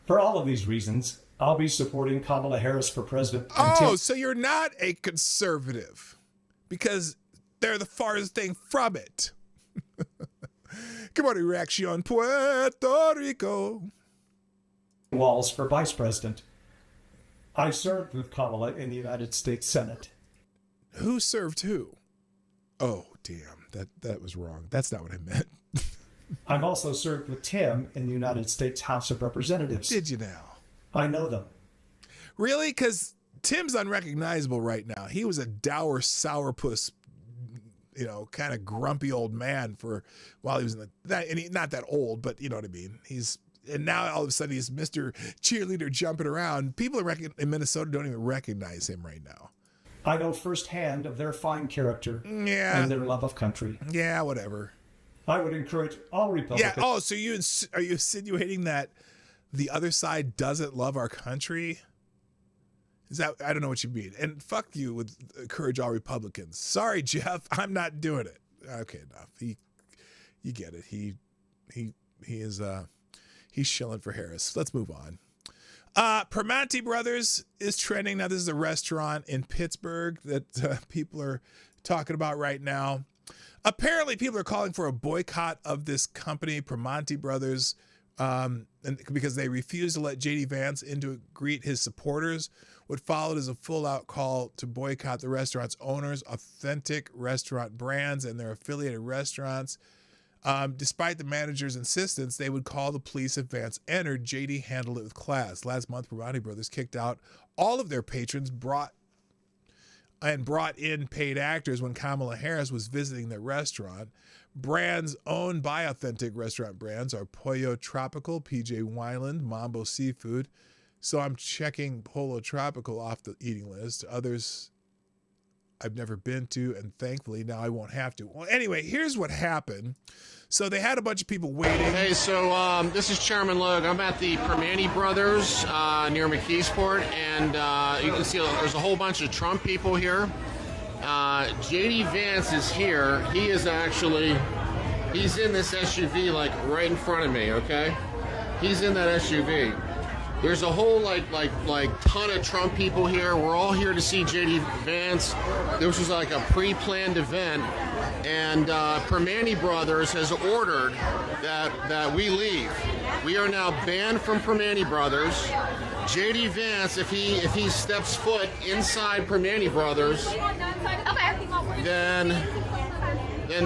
For all of these reasons, I'll be supporting Kamala Harris for president. Oh, so you're not a conservative because they're the farthest thing from it. Good morning, Reaction Puerto Rico. Walls for vice president. I served with Kamala in the United States Senate. Who served who? Oh, damn. That was wrong. That's not what I meant. I've also served with Tim in the United States House of Representatives. Did you now? I know them. Really? Because Tim's unrecognizable right now. He was a dour sourpuss, kind of grumpy old man while he was not that old, but you know what I mean. And now all of a sudden he's Mr. Cheerleader jumping around. People in Minnesota don't even recognize him right now. I know firsthand of their fine character and their love of country. Yeah, whatever. I would encourage all Republicans. Yeah. Oh, so are you insinuating that the other side doesn't love our country? Is that, I don't know what you mean. And fuck you with encourage all Republicans. Sorry, Jeff, I'm not doing it. Okay, enough. You get it. He is he's shilling for Harris. Let's move on. Primanti Brothers is trending. Now, this is a restaurant in Pittsburgh that people are talking about right now. Apparently, people are calling for a boycott of this company, Primanti Brothers, and because they refused to let J.D. Vance in to greet his supporters. What followed is a full-out call to boycott the restaurant's owners, Authentic Restaurant Brands, and their affiliated restaurants. Despite the manager's insistence, they would call the police if Vance entered. JD handled it with class. Last month, Primanti Brothers kicked out all of their patrons, brought in paid actors when Kamala Harris was visiting their restaurant. Brands owned by Authentic Restaurant Brands are Pollo Tropical, PJ Wyland, Mambo Seafood. So I'm checking Pollo Tropical off the eating list. Others I've never been to, and thankfully now I won't have to. Well, anyway, here's what happened. So they had a bunch of people waiting. Hey, so this is Chairman Logue. I'm at the Primanti Brothers near McKeesport, and you can see there's a whole bunch of Trump people here. J.D. Vance is here. He's in this SUV, like, right in front of me, okay? He's in that SUV. There's a whole like ton of Trump people here. We're all here to see J.D. Vance. This was like a pre-planned event, and Primanti Brothers has ordered that we leave. We are now banned from Primanti Brothers. J.D. Vance, if he steps foot inside Primanti Brothers, then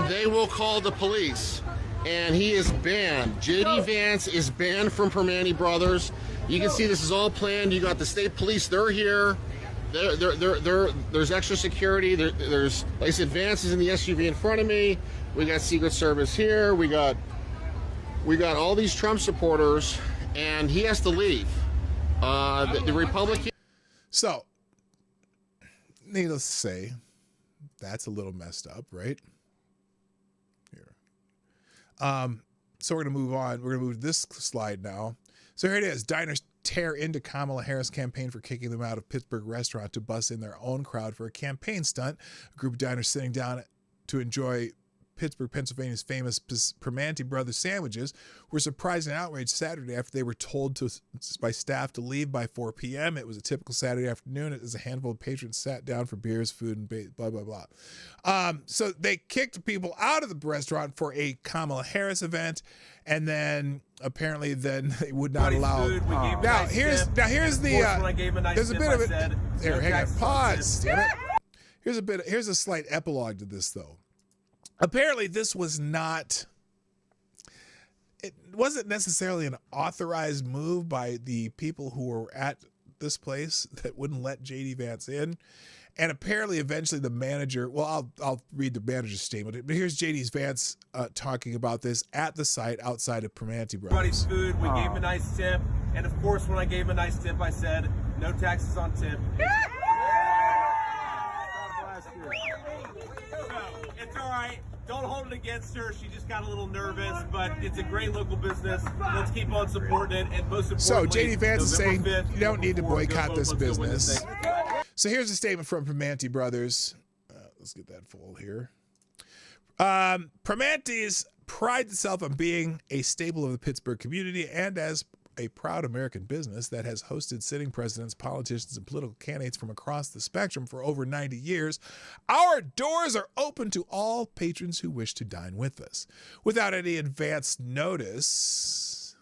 they will call the police, and he is banned. J.D. Vance is banned from Primanti Brothers. You can see this is all planned. You got the state police; they're here. There's extra security. There's, like I said, Vance is in the SUV in front of me. We got Secret Service here. We got all these Trump supporters, and he has to leave. The Republican. So, needless to say, that's a little messed up, right? Here. So we're gonna move on. We're gonna move to this slide now. So here it is. Diners tear into Kamala Harris campaign for kicking them out of Pittsburgh restaurant to bus in their own crowd for a campaign stunt. A group of diners sitting down to enjoy Pittsburgh, Pennsylvania's famous Primanti Brothers sandwiches were surprised and outraged Saturday after they were told by staff to leave by 4 p.m. It was a typical Saturday afternoon as a handful of patrons sat down for beers, food, and blah, blah, blah. So they kicked people out of the restaurant for a Kamala Harris event, and then apparently then they would not allow. Now here's the there's a bit of it. There, hang on, pause. Damn it. Here's a slight epilogue to this though. Apparently this wasn't necessarily an authorized move by the people who were at this place that wouldn't let J.D. Vance in. And apparently eventually the manager, well, I'll read the manager's statement, but here's J.D. Vance talking about this at the site outside of Primanti Brothers. Everybody's food, we gave him a nice tip. And of course, when I gave him a nice tip, I said, no taxes on tip. It's all right. Don't hold it against her. She just got a little nervous, but it's a great local business. Let's keep on supporting it. And most importantly, so JD Vance is saying 5th, you don't need to boycott this business. Thing. So here's a statement from Primanti Brothers. Let's get that full here. Primanti's prides itself on being a staple of the Pittsburgh community and as a proud American business that has hosted sitting presidents, politicians, and political candidates from across the spectrum for over 90 years. Our doors are open to all patrons who wish to dine with us. Without any advance notice,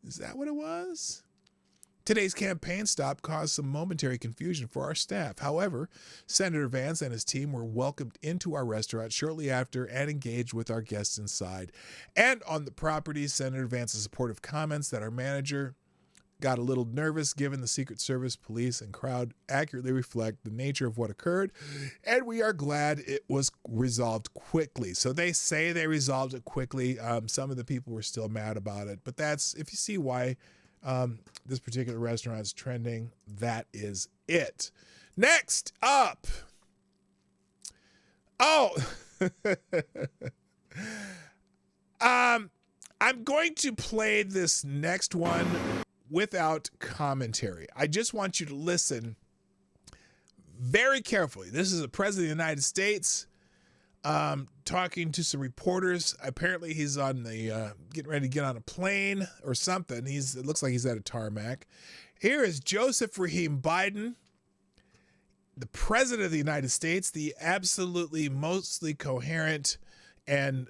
is that what it was? Today's campaign stop caused some momentary confusion for our staff. However, Senator Vance and his team were welcomed into our restaurant shortly after and engaged with our guests inside. And on the property, Senator Vance's supportive comments that our manager got a little nervous given the Secret Service, police, and crowd accurately reflect the nature of what occurred. And we are glad it was resolved quickly. So they say they resolved it quickly. Some of the people were still mad about it. But that's, if you see why this particular restaurant is trending, that is it. Next up. I'm going to play this next one without commentary. I just want you to listen very carefully. This is the President of the United States talking to some reporters. Apparently he's on the getting ready to get on a plane or something. It looks like he's at a tarmac. Here is Joseph Rahim Biden, the President of the United States, the absolutely mostly coherent and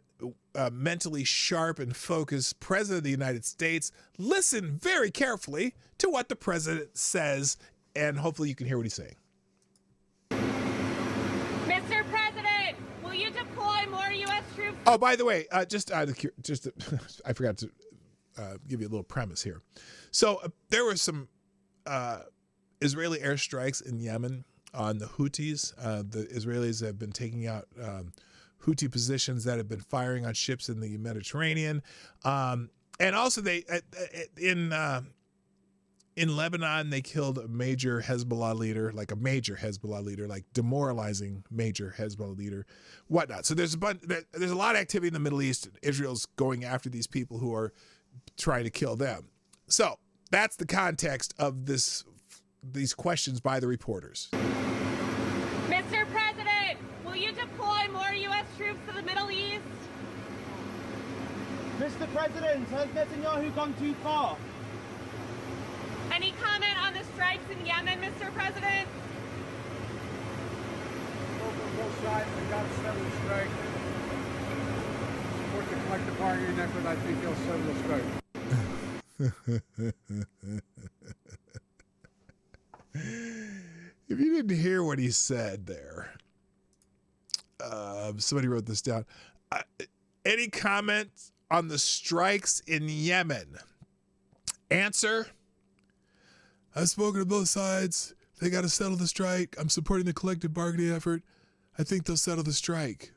mentally sharp and focused President of the United States. Listen very carefully to what the President says, and hopefully you can hear what he's saying. Mr. President, will you deploy more U.S. troops? Oh, by the way, I forgot to give you a little premise here. So there were some Israeli airstrikes in Yemen on the Houthis. The Israelis have been taking out Houthi positions that have been firing on ships in the Mediterranean. And also they in Lebanon, they killed a major Hezbollah leader, like demoralizing major Hezbollah leader, whatnot. So there's a lot of activity in the Middle East. Israel's going after these people who are trying to kill them. So that's the context of these questions by the reporters. Mr. President, will you deploy more U.S. troops to the Middle East? Mr. President, has Netanyahu gone too far? Any comment on the strikes in Yemen, Mr. President? Both sides have got to settle the strike. Support the collective bargaining effort. I think they'll settle the strike. If you didn't hear what he said there, somebody wrote this down. Any comment on the strikes in Yemen? Answer: I've spoken to both sides. They got to settle the strike. I'm supporting the collective bargaining effort. I think they'll settle the strike.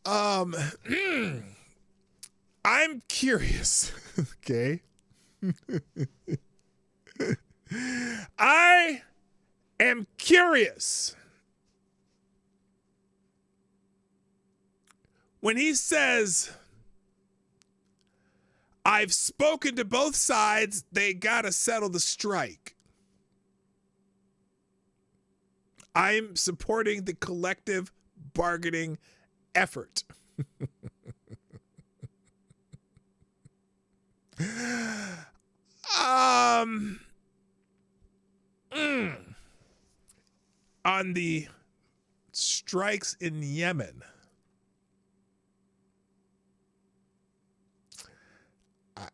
I'm curious, okay? I am curious. When he says, I've spoken to both sides, they gotta settle the strike. I'm supporting the collective bargaining effort. On the strikes in Yemen,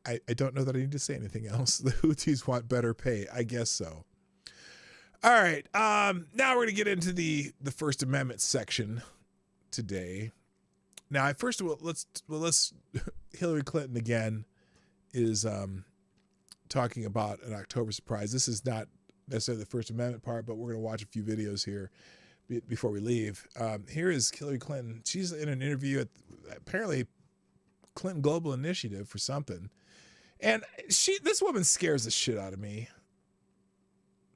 I don't know that I need to say anything else. The Houthis want better pay. I guess so. All right. Now we're going to get into the First Amendment section today. Now, first of all, let's Hillary Clinton again is talking about an October surprise. This is not necessarily the First Amendment part, but we're going to watch a few videos here before we leave. Here is Hillary Clinton. She's in an interview at apparently Clinton Global Initiative for something. And this woman scares the shit out of me.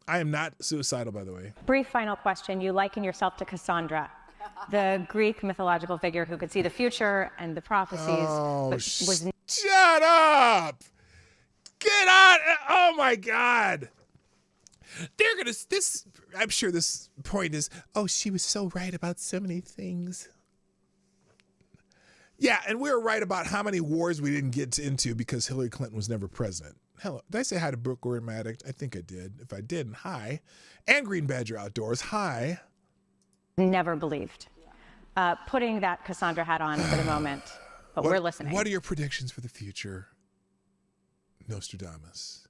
I am not suicidal, by the way. Brief final question. You liken yourself to Cassandra, the Greek mythological figure who could see the future and the prophecies. Oh, but was shut up! Get out! Oh my God! They're gonna. I'm sure this point is. Oh, she was so right about so many things. Yeah, and we were right about how many wars we didn't get into because Hillary Clinton was never president. Hello, did I say hi to Brooke Gordon Addict? I think I did. If I didn't, hi. And Green Badger Outdoors, hi. never believed. Putting that Cassandra hat on for the moment, but we're listening. What are your predictions for the future, Nostradamus?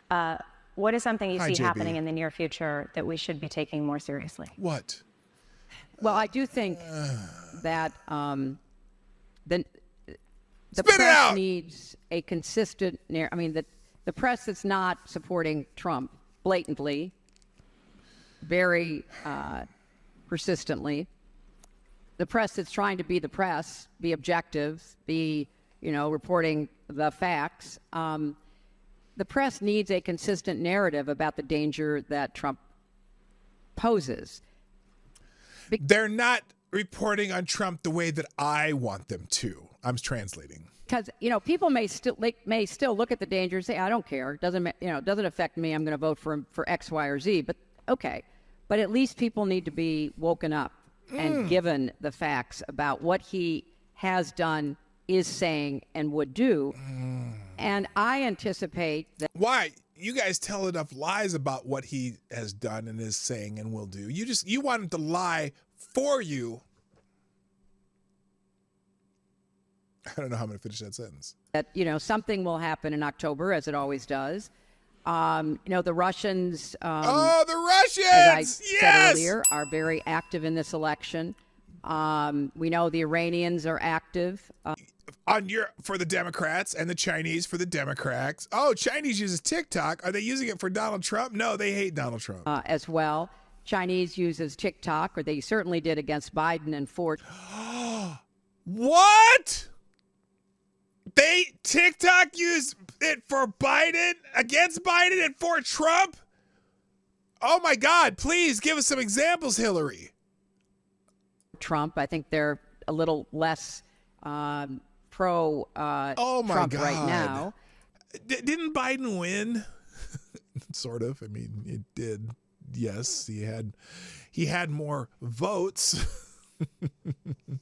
What is something you see JB. happening in the near future that we should be taking more seriously? What? Well, I do think that the Spit press needs a consistent I mean, the press that's not supporting Trump blatantly, very persistently, the press that's trying to be the press, be objective, be, reporting the facts, the press needs a consistent narrative about the danger that Trump poses. They're not reporting on Trump the way that I want them to. I'm translating. Because people may still look at the danger and say, I don't care. It doesn't affect me. I'm going to vote for him for X, Y, or Z. But okay, but at least people need to be woken up and given the facts about what he has done, is saying, and would do. And I anticipate that. Why? You guys tell enough lies about what he has done and is saying and will do. You want him to lie for you. I don't know how I'm going to finish that sentence. That, something will happen in October, as it always does. The Russians. The Russians! As I said earlier, are very active in this election. We know the Iranians are active. For the Democrats, and the Chinese for the Democrats. Oh, Chinese uses TikTok. Are they using it for Donald Trump? No, they hate Donald Trump. As well. Chinese uses TikTok, or they certainly did against Biden and Ford. What? TikTok used it for Biden, against Biden and for Trump? Oh my God, please give us some examples, Hillary. Trump, I think they're a little less pro Trump right now. Didn't Biden win? Sort of. I mean, it did. Yes, he had more votes.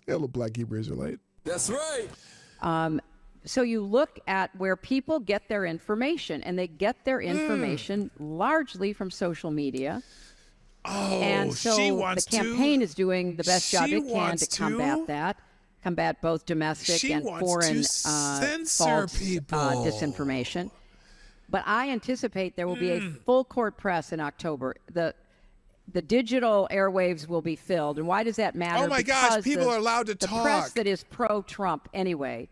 Hello, Black Hebrew Israelite. That's right. So you look at where people get their information, and they get their information largely from social media. Oh, and so the campaign is doing the best job it can to combat both domestic and foreign false disinformation. But I anticipate there will be a full court press in October. The digital airwaves will be filled. And why does that matter? Oh my gosh, people are allowed to talk. The press that is pro-Trump anyway,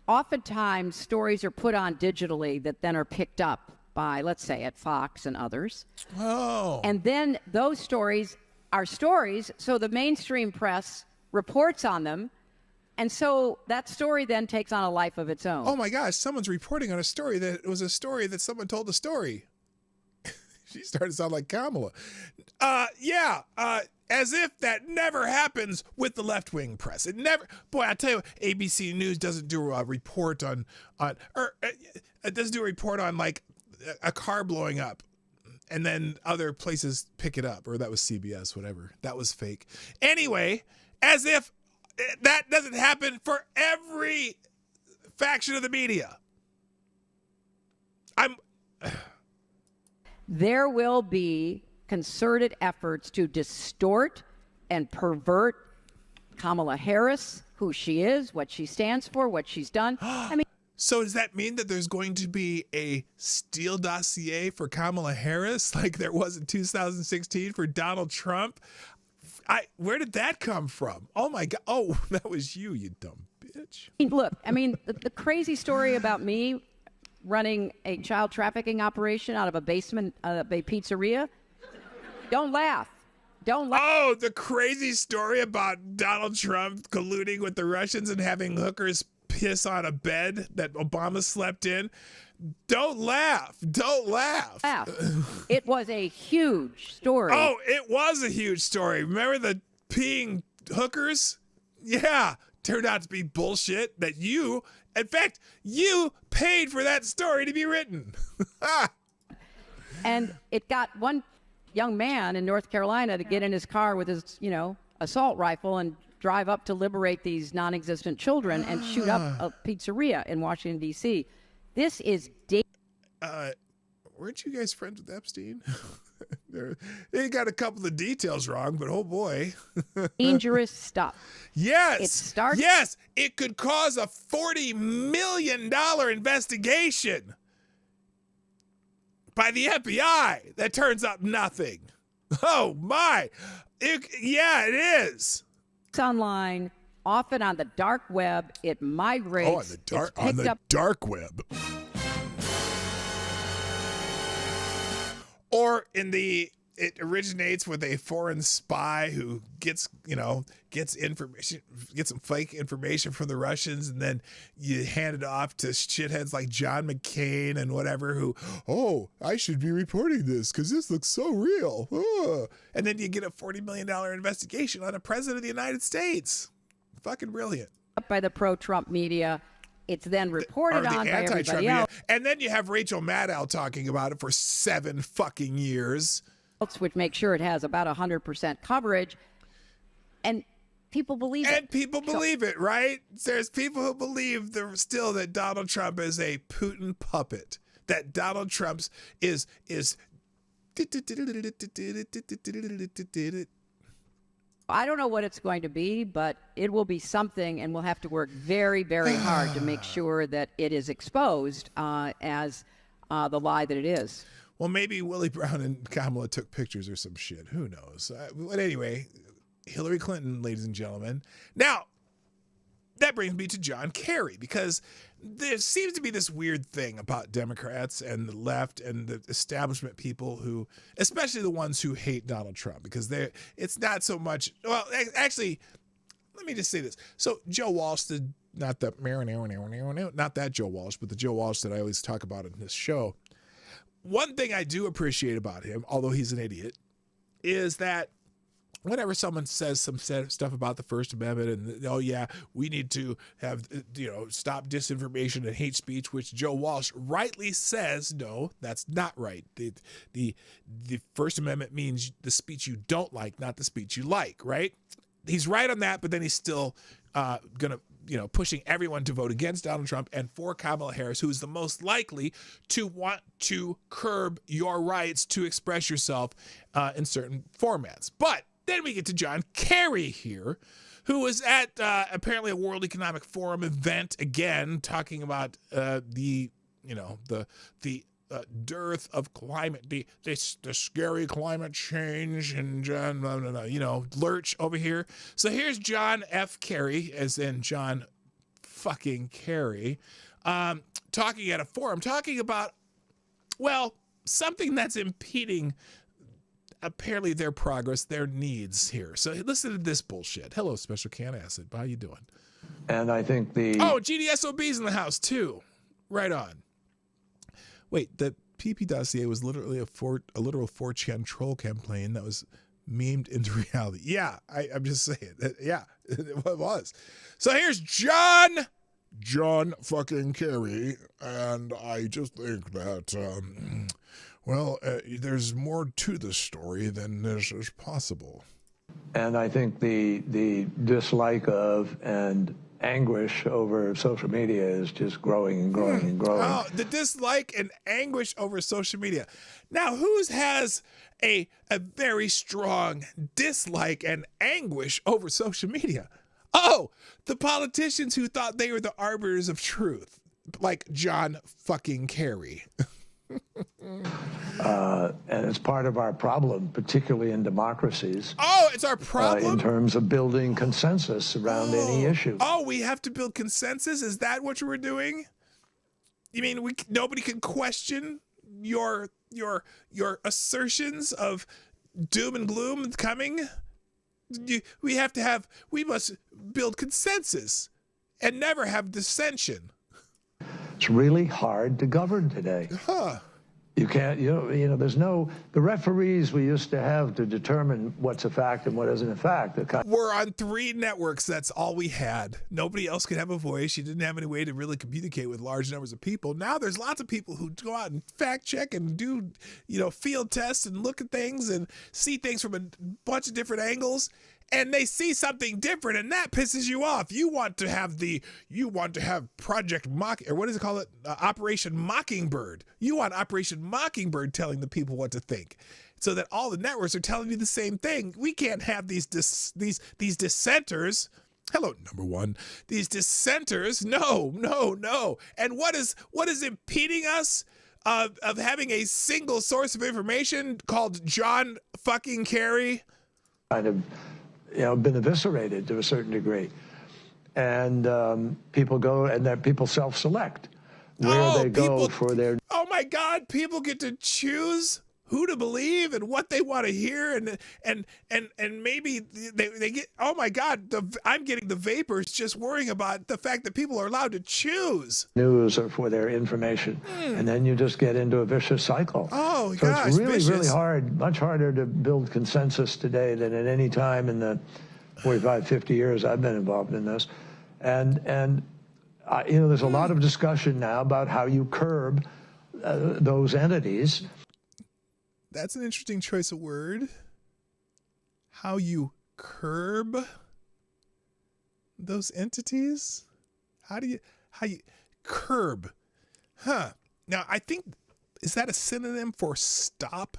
oftentimes stories are put on digitally that then are picked up by, let's say, at Fox and others. Oh. And then those stories are stories, so the mainstream press reports on them, and so that story then takes on a life of its own. Oh my gosh, someone's reporting on a story that it was a story that someone told the story. She started to sound like Kamala. As if that never happens with the left-wing press. It never. Boy, I tell you, ABC News doesn't do a report on it doesn't do a report on like a car blowing up, and then other places pick it up. Or that was CBS, whatever. That was fake. Anyway, as if that doesn't happen for every faction of the media. There will be concerted efforts to distort and pervert Kamala Harris, who she is, what she stands for, what she's done. So does that mean that there's going to be a Steele dossier for Kamala Harris like there was in 2016 for Donald Trump? Where did that come from? Oh my God. Oh, that was you dumb bitch. Look, the crazy story about me running a child trafficking operation out of a basement of a pizzeria. Don't laugh. Don't laugh. Oh, the crazy story about Donald Trump colluding with the Russians and having hookers piss on a bed that Obama slept in. Don't laugh. Don't laugh. It was a huge story. Oh, it was a huge story. Remember the peeing hookers? Yeah. Turned out to be bullshit that you, in fact, you paid for that story to be written. And it got one young man in North Carolina to get in his car with his, assault rifle and drive up to liberate these non-existent children and shoot up a pizzeria in Washington, D.C. This is weren't you guys friends with Epstein? They got a couple of details wrong, but oh boy. Dangerous stuff. Yes. Yes, it could cause a $40 million investigation by the FBI that turns up nothing. Oh my. It is. It's online, often on the dark web. It migrates. On the dark web. Or it originates with a foreign spy who gets information, gets some fake information from the Russians, and then you hand it off to shitheads like John McCain and whatever who, I should be reporting this because this looks so real. And then you get a $40 million investigation on a president of the United States. Fucking brilliant. By the pro-Trump media. It's then reported on by everybody else. And then you have Rachel Maddow talking about it for 7 fucking years. Which makes sure it has about 100% coverage. And people believe it. And people believe it, right? There's people who believe still that Donald Trump is a Putin puppet. That Donald Trump is I don't know what it's going to be, but it will be something, and we'll have to work very, very hard to make sure that it is exposed as the lie that it is. Well, maybe Willie Brown and Kamala took pictures or some shit. Who knows? But anyway, Hillary Clinton, ladies and gentlemen. Now, that brings me to John Kerry, because there seems to be this weird thing about Democrats and the left and the establishment people who, especially the ones who hate Donald Trump, because it's not so much. Well, actually, let me just say this. So Joe Walsh, not that Joe Walsh, but the Joe Walsh that I always talk about in this show. One thing I do appreciate about him, although he's an idiot, is that whenever someone says some stuff about the First Amendment and, we need to have, stop disinformation and hate speech, which Joe Walsh rightly says, no, that's not right. The First Amendment means the speech you don't like, not the speech you like, right? He's right on that, but then he's still going to, pushing everyone to vote against Donald Trump and for Kamala Harris, who is the most likely to want to curb your rights to express yourself in certain formats. But then we get to John Kerry here, who was at apparently a World Economic Forum event again, talking about the dearth of climate, the scary climate change, and lurch over here. So here's John F. Kerry, as in John fucking Kerry, talking at a forum, talking about, something that's impeding apparently their progress, their needs here. So listen to this bullshit. Hello, Special Can Acid. How you doing? And I think GDSOB's in the house too. Right on. Wait, the PP dossier was literally a literal 4chan troll campaign that was memed into reality. Yeah, I'm just saying. Yeah, it was. So here's John fucking Kerry, and I just think that, there's more to this story than is possible. And I think the dislike of and anguish over social media is just growing and growing and growing. Oh, the dislike and anguish over social media. Now, whose has a very strong dislike and anguish over social media? Oh, the politicians who thought they were the arbiters of truth, like John fucking Kerry. And it's part of our problem, particularly in democracies. Oh, it's our problem? In terms of building consensus around any issue. Oh, we have to build consensus? Is that what we're doing? You mean nobody can question your assertions of doom and gloom coming? We must build consensus and never have dissension. It's really hard to govern today. Huh. You can't, there's no, the referees we used to have to determine what's a fact and what isn't a fact. We're on 3 networks. That's all we had. Nobody else could have a voice. You didn't have any way to really communicate with large numbers of people. Now there's lots of people who go out and fact check and do, field tests and look at things and see things from a bunch of different angles. And they see something different, and that pisses you off. You want to have Project Operation Mockingbird. You want Operation Mockingbird telling the people what to think, so that all the networks are telling you the same thing. We can't have these dissenters. Hello, number one. These dissenters. No. And what is impeding us of having a single source of information called John fucking Kerry? Kind of. Been eviscerated to a certain degree, and people go and people self-select where they go for their. Oh my God! People get to choose who to believe and what they want to hear, and maybe they get. Oh my God! I'm getting the vapors just worrying about the fact that people are allowed to choose. News or for their information, and then you just get into a vicious cycle. Oh so gosh, it's really, vicious. really hard, much harder to build consensus today than at any time in the 45, 50 years I've been involved in this. And there's a lot of discussion now about how you curb those entities. That's an interesting choice of word. How you curb those entities? How you curb? Huh. Now, I think, is that a synonym for stop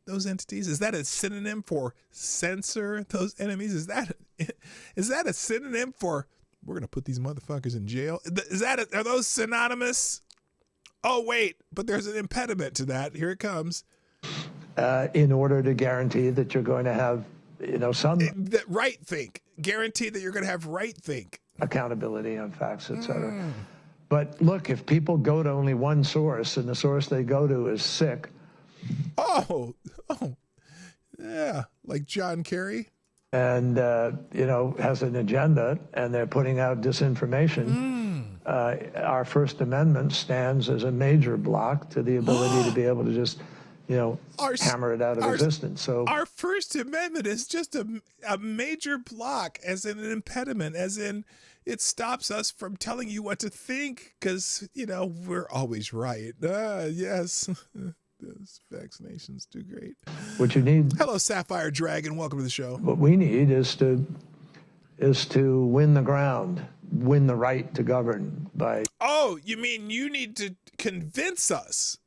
those entities? Is that a synonym for censor those enemies? Is that a synonym for we're going to put these motherfuckers in jail? Are those synonymous? Oh, wait, but there's an impediment to that. Here it comes. In order to guarantee that you're going to have, some right think. Guarantee that you're going to have right think. Accountability on facts, et cetera. But look, if people go to only one source and the source they go to is sick. Oh, yeah, like John Kerry. And, has an agenda and they're putting out disinformation. Our First Amendment stands as a major block to the ability to be able to just, hammer it out of existence. So our First Amendment is just a major block, as in an impediment, as in it stops us from telling you what to think because, we're always right. Yes. Those vaccinations do great. What you need. Hello, Sapphire Dragon. Welcome to the show. What we need is to win the ground, win the right to govern by. Oh, you mean you need to convince us,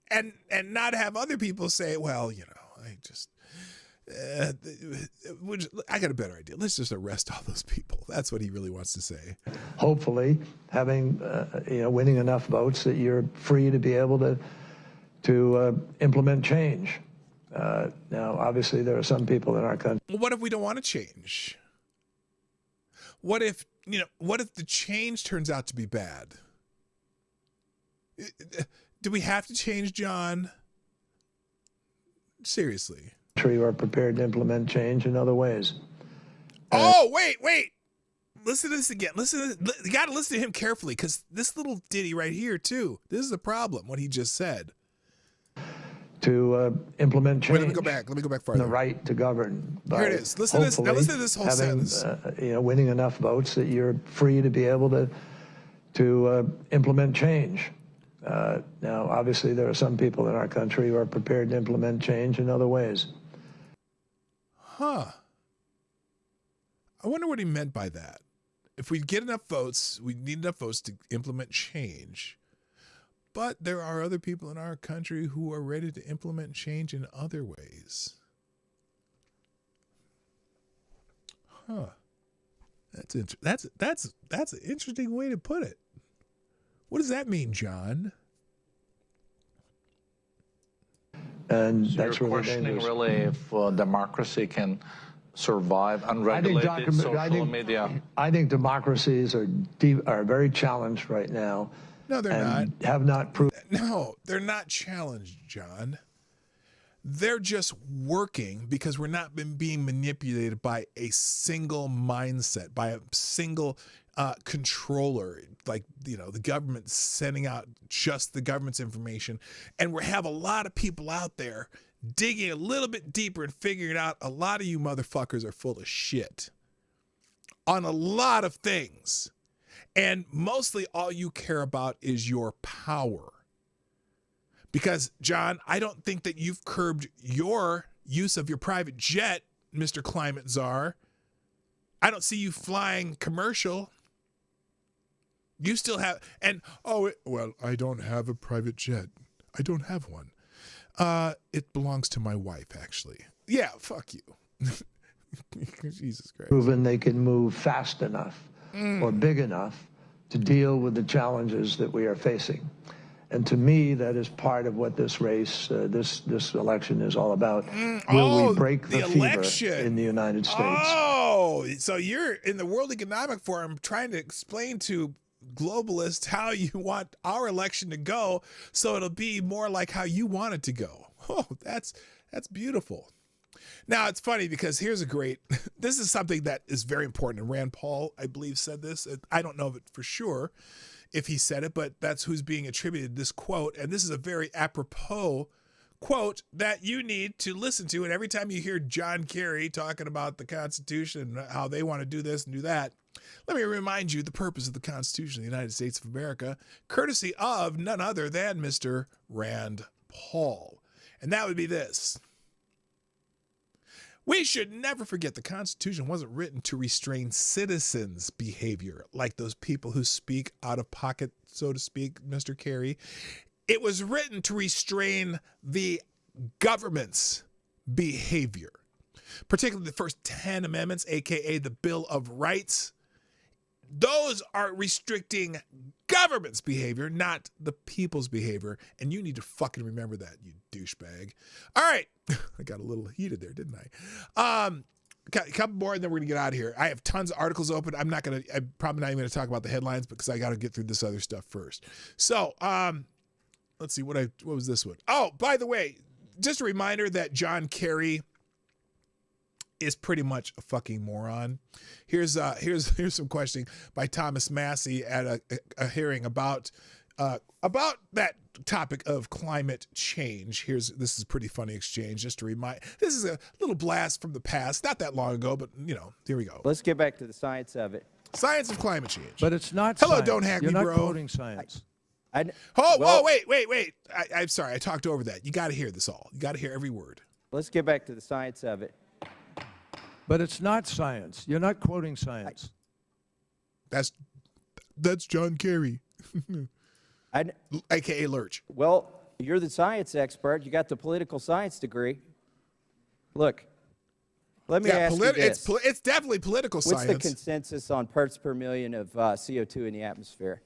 and not have other people say, well, I just. I got a better idea. Let's just arrest all those people. That's what he really wants to say. Hopefully, having winning enough votes that you're free to be able to implement change. Now, obviously, there are some people in our country. Well, what if we don't want to change? What if the change turns out to be bad? Do we have to change, John? Seriously. You are prepared to implement change in other ways. Oh, wait. Listen to this again. You got to listen to him carefully, because this little ditty right here, too. This is the problem, what he just said. To implement change. Wait, let me go back farther. The right to govern. Here it is. Listen to this. Now listen to this whole sentence. Winning enough votes that you're free to be able to implement change. Now, obviously, there are some people in our country who are prepared to implement change in other ways. Huh. I wonder what he meant by that. If we get enough votes, we need enough votes to implement change. But there are other people in our country who are ready to implement change in other ways. Huh. That's an interesting way to put it. What does that mean, John? And so that's you're really questioning dangerous. really if democracy can survive unregulated social media. I think democracies are very challenged right now No, they're and have not proved. No, they're not challenged, John. They're just working because we're not being manipulated by a single mindset, by a single controller, like, you know, the government sending out just the government's information. And we have a lot of people out there digging a little bit deeper and figuring out a lot of you motherfuckers are full of shit on a lot of things. And mostly all you care about is your power. Because, John, I don't think that you've curbed your use of your private jet, Mr. Climate Czar. I don't see you flying commercial. You still have, and, well, I don't have a private jet. I don't have one. It belongs to my wife, actually. Yeah, fuck you. Jesus Christ. Proven they can move fast enough or big enough to deal with the challenges that we are facing. And to me, that is part of what this race, this election is all about. Will we break the fever in the United States? Oh, so you're in the World Economic Forum trying to explain to globalists how you want our election to go so it'll be more like how you want it to go. Oh, that's beautiful. Now, it's funny because here's this is something that is very important. And Rand Paul, I believe, said this. I don't know of it for sure if he said it, but that's who's being attributed this quote. And this is a very apropos quote that you need to listen to. And every time you hear John Kerry talking about the Constitution and how they want to do this and do that, let me remind you the purpose of the Constitution of the United States of America, courtesy of none other than Mr. Rand Paul. And that would be this. We should never forget the Constitution wasn't written to restrain citizens' behavior, like those people who speak out of pocket, so to speak, Mr. Kerry. It was written to restrain the government's behavior, particularly the first 10 amendments, aka the Bill of Rights. Those are restricting government's behavior, not the people's behavior. And you need to fucking remember that, you douchebag. All right. I got a little heated there, didn't I? A couple more and then we're going to get out of here. I have tons of articles open. I'm probably not even going to talk about the headlines because I got to get through this other stuff first. So, let's see what was this one? Oh, by the way, just a reminder that John Kerry is pretty much a fucking moron. Here's some questioning by Thomas Massey at a hearing about that topic of climate change. This is a pretty funny exchange. Just to remind, this is a little blast from the past, not that long ago, but here we go. Let's get back to the science of it. Science of climate change. But it's not. Hello, science. Don't hack You're me, not bro. quoting science. Wait. I'm sorry. I talked over that. You got to hear this all. You got to hear every word. Let's get back to the science of it. But it's not science. You're not quoting science. That's John Kerry, AKA Lurch. Well, you're the science expert. You got the political science degree. Look, let me ask you this. It's definitely political science. What's the consensus on parts per million of CO2 in the atmosphere?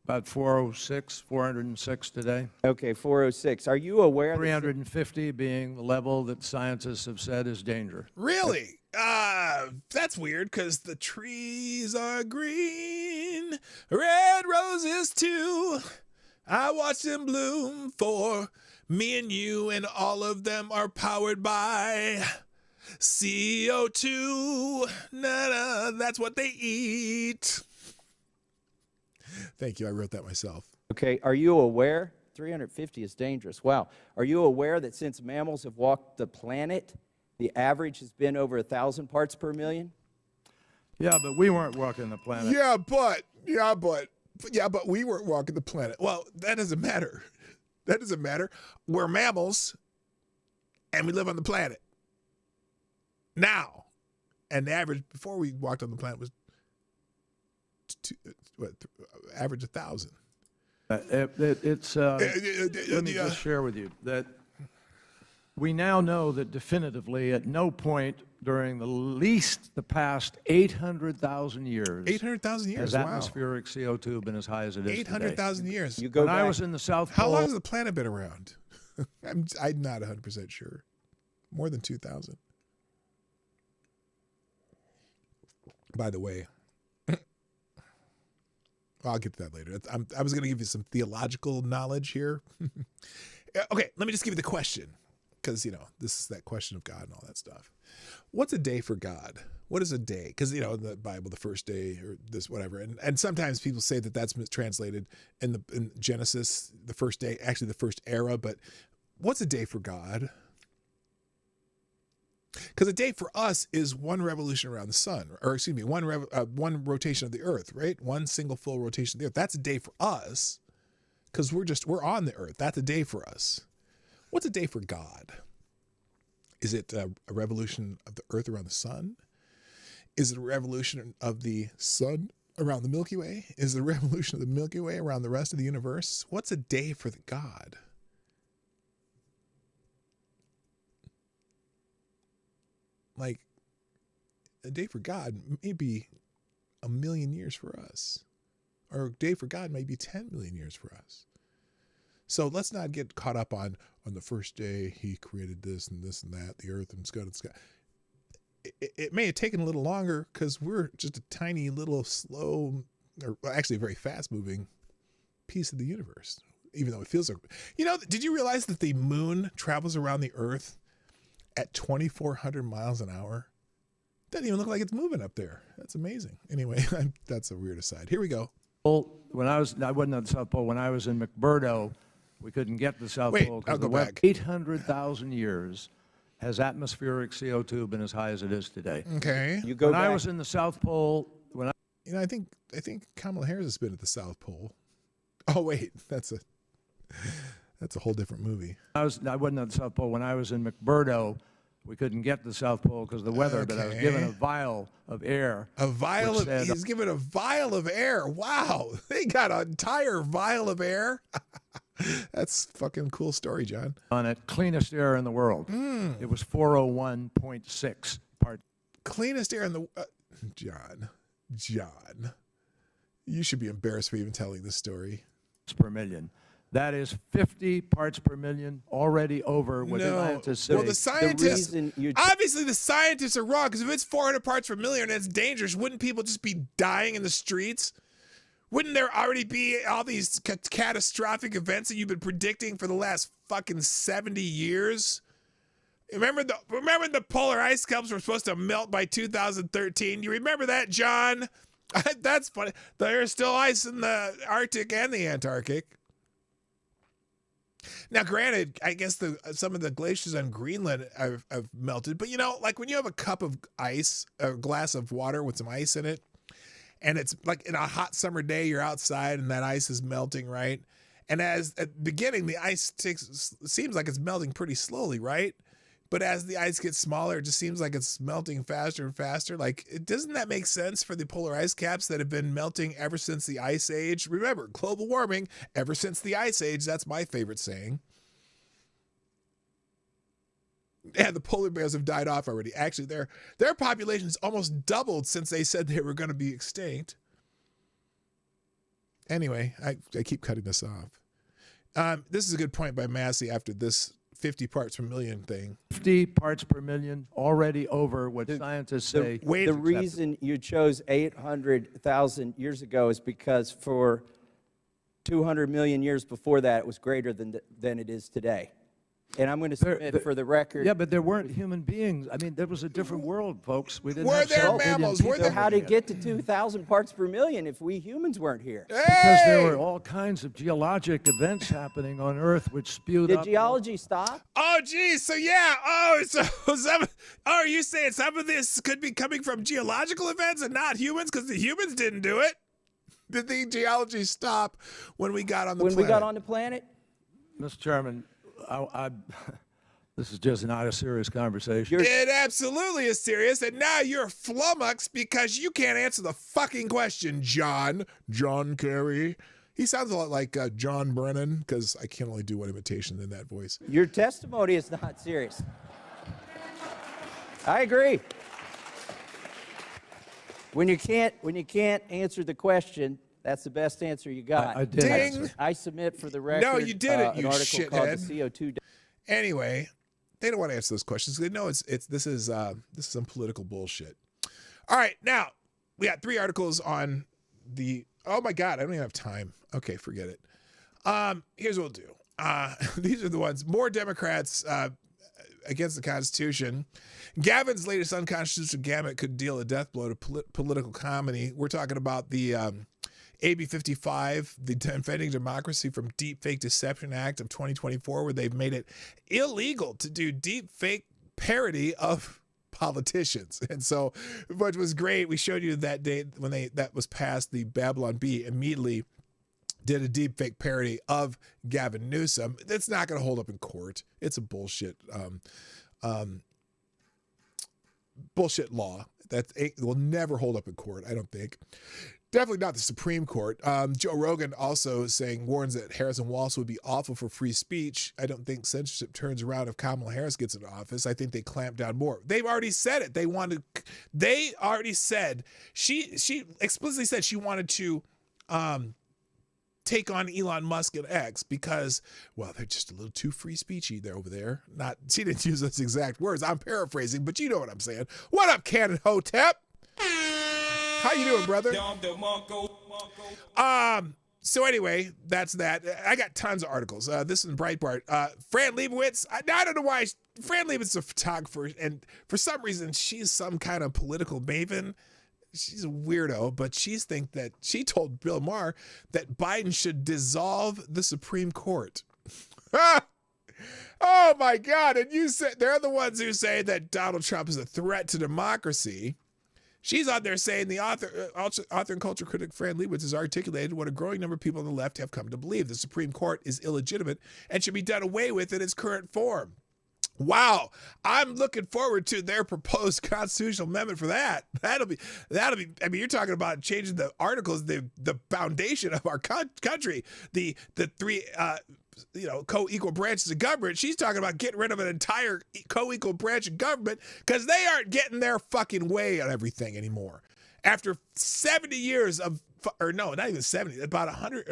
About 406 today. Okay, 406. Are you aware? 350 being the level that scientists have said is danger. Really? That's weird because the trees are green, red roses too. I watch them bloom for me and you, and all of them are powered by CO2. That's what they eat. Thank you. I wrote that myself. Okay. Are you aware? 350 is dangerous. Wow. Are you aware that since mammals have walked the planet, the average has been over 1,000 parts per million? Yeah, but we weren't walking the planet. Yeah, but we weren't walking the planet. Well, that doesn't matter. That doesn't matter. We're mammals, and we live on the planet now. And the average before we walked on the planet was average 1,000. Let me just share with you that we now know that definitively at no point during the past 800,000 years. 800,000 years, has atmospheric CO2 been as high as it is 800,000 years. When I was in the South Pole. How long has the planet been around? I'm not 100% sure. More than 2,000. By the way, I'll get to that later. I was going to give you some theological knowledge here. Okay, let me just give you the question, because, this is that question of God and all that stuff. What's a day for God? What is a day? Because, in the Bible, the first day or this, whatever. And sometimes people say that that's translated in Genesis, the first day, actually the first era. But what's a day for God? Because a day for us is one revolution around the sun, or excuse me, one rotation of the earth, right? One single full rotation of the earth. That's a day for us because we're on the earth. That's a day for us. What's a day for God? Is it a revolution of the earth around the sun? Is it a revolution of the sun around the Milky Way? Is it a revolution of the Milky Way around the rest of the universe? What's a day for the God? Like, a day for God may be 1 million years for us. Or a day for God may be 10 million years for us. So let's not get caught up on the first day he created this and that, the earth and sky. It may have taken a little longer because we're just a tiny little slow, or actually a very fast moving piece of the universe, even though it feels like, did you realize that the moon travels around the earth at 2,400 miles an hour? Doesn't even look like it's moving up there. That's amazing. Anyway, that's a weird aside. Here we go. When I wasn't at the South Pole. When I was in McMurdo, we couldn't get to the South Pole. I'll go back. 800,000 years has atmospheric CO2 been as high as it is today. Okay. When I was in the South Pole, I think Kamala Harris has been at the South Pole. Oh wait, that's a whole different movie. I wasn't at the South Pole. When I was in McMurdo, we couldn't get to the South Pole because of the weather, Okay. but I was given a vial of air. He's given a vial of air. Wow. They got an entire vial of air. That's a fucking cool story, John. On it, cleanest air in the world. It was 401.6 parts. Cleanest air in the... John. You should be embarrassed for even telling this story. Per million. That is 50 parts per million, already over what scientists say. Well, the scientists, obviously the scientists are wrong, because if it's 400 parts per million and it's dangerous, wouldn't people just be dying in the streets? Wouldn't there already be all these catastrophic events that you've been predicting for the last fucking 70 years? Remember the polar ice caps were supposed to melt by 2013? You remember that, John? That's funny. There's still ice in the Arctic and the Antarctic. Now, granted, I guess some of the glaciers on Greenland have melted, but like when you have a cup of ice, a glass of water with some ice in it, and it's like in a hot summer day, you're outside and that ice is melting, right? And at the beginning, the ice seems like it's melting pretty slowly, right? But as the ice gets smaller, it just seems like it's melting faster and faster. Like, doesn't that make sense for the polar ice caps that have been melting ever since the Ice Age? Remember, global warming, ever since the Ice Age. That's my favorite saying. And the polar bears have died off already. Actually, their population's almost doubled since they said they were going to be extinct. Anyway, I keep cutting this off. This is a good point by Massey after this 50 parts per million thing. 50 parts per million, already over what scientists say. The reason you chose 800,000 years ago is because for 200 million years before that, it was greater than it is today. And I'm going to submit for the record. Yeah, but there weren't human beings. I mean, there was a different world, folks. We didn't Were have there mammals? So how did it get to 2,000 parts per million if we humans weren't here? Because there were all kinds of geologic events happening on Earth which spewed up. Did geology stop? Oh, geez. So, yeah. Are you saying some of this could be coming from geological events and not humans because the humans didn't do it? Did the geology stop when we got on the planet? When we got on the planet? Mr. Chairman, this is just not a serious conversation. It absolutely is serious, and now you're flummoxed because you can't answer the fucking question, John Kerry. He sounds a lot like John Brennan, because I can only do one imitation in that voice. Your testimony is not serious. I agree. When you can't answer the question, that's the best answer you got. I did. Ding. I submit for the record. No, you didn't, an you article called shithead. the CO2. Anyway, they don't want to answer those questions. They know this is some political bullshit. All right, now we got 3 articles on the Oh my God, I don't even have time. Okay, forget it. Here's what we'll do. These are the ones. More Democrats against the Constitution. Gavin's latest unconstitutional gamut could deal a death blow to political comedy. We're talking about the AB 55, the Defending Democracy from Deep Fake Deception Act of 2024, where they've made it illegal to do deep fake parody of politicians. And so, what was great, we showed you that day when that was passed, the Babylon Bee immediately did a deep fake parody of Gavin Newsom. That's not going to hold up in court. It's a bullshit bullshit law that will never hold up in court, I don't think. Definitely not the Supreme Court. Joe Rogan also warns that Harris and Walsh would be awful for free speech. I don't think censorship turns around if Kamala Harris gets into office. I think they clamp down more. They've already said it. They already said, she explicitly said she wanted to take on Elon Musk and X because, well, they're just a little too free speechy there over there. She didn't use those exact words. I'm paraphrasing, but you know what I'm saying. What up, Cannon Hotep? How you doing, brother? So anyway, that's that. I got tons of articles. This is in Breitbart. Fran Lebowitz. I don't know why. Fran Lebowitz is a photographer, and for some reason, she's some kind of political maven. She's a weirdo, but she told Bill Maher that Biden should dissolve the Supreme Court. Oh my God. And you said they're the ones who say that Donald Trump is a threat to democracy. She's out there saying the author and culture critic Fran Lebowitz has articulated what a growing number of people on the left have come to believe. The Supreme Court is illegitimate and should be done away with in its current form. Wow. I'm looking forward to their proposed constitutional amendment for that. That'll be, I mean, you're talking about changing the articles, the foundation of our country, the three, co-equal branches of government. She's talking about getting rid of an entire co-equal branch of government because they aren't getting their fucking way on everything anymore. After 70 years of, or no, not even 70, about 100,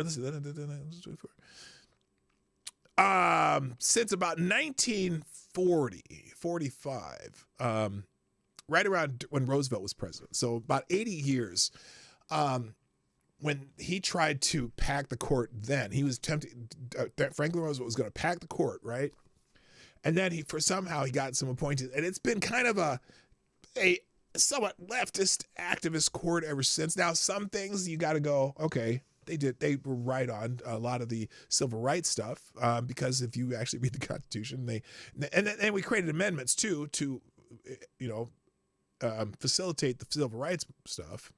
since about 1945, right around when Roosevelt was president. So about 80 years, when he tried to pack the court then, he was tempted, Franklin Roosevelt was going to pack the court, right? And then he got some appointed, and it's been kind of a somewhat leftist activist court ever since. Now, some things you got to go, okay, they were right on a lot of the civil rights stuff, because if you actually read the Constitution, and we created amendments too to, facilitate the civil rights stuff.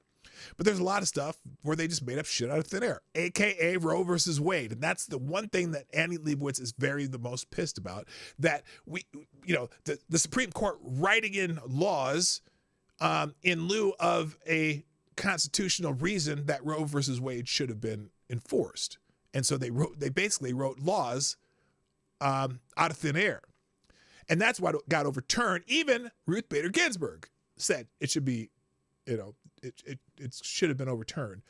But there's a lot of stuff where they just made up shit out of thin air, AKA Roe versus Wade. And that's the one thing that Annie Leibovitz is the most pissed about, that the Supreme Court writing in laws in lieu of a constitutional reason that Roe versus Wade should have been enforced. And so they basically wrote laws out of thin air. And that's why it got overturned. Even Ruth Bader Ginsburg said it should be, it should have been overturned,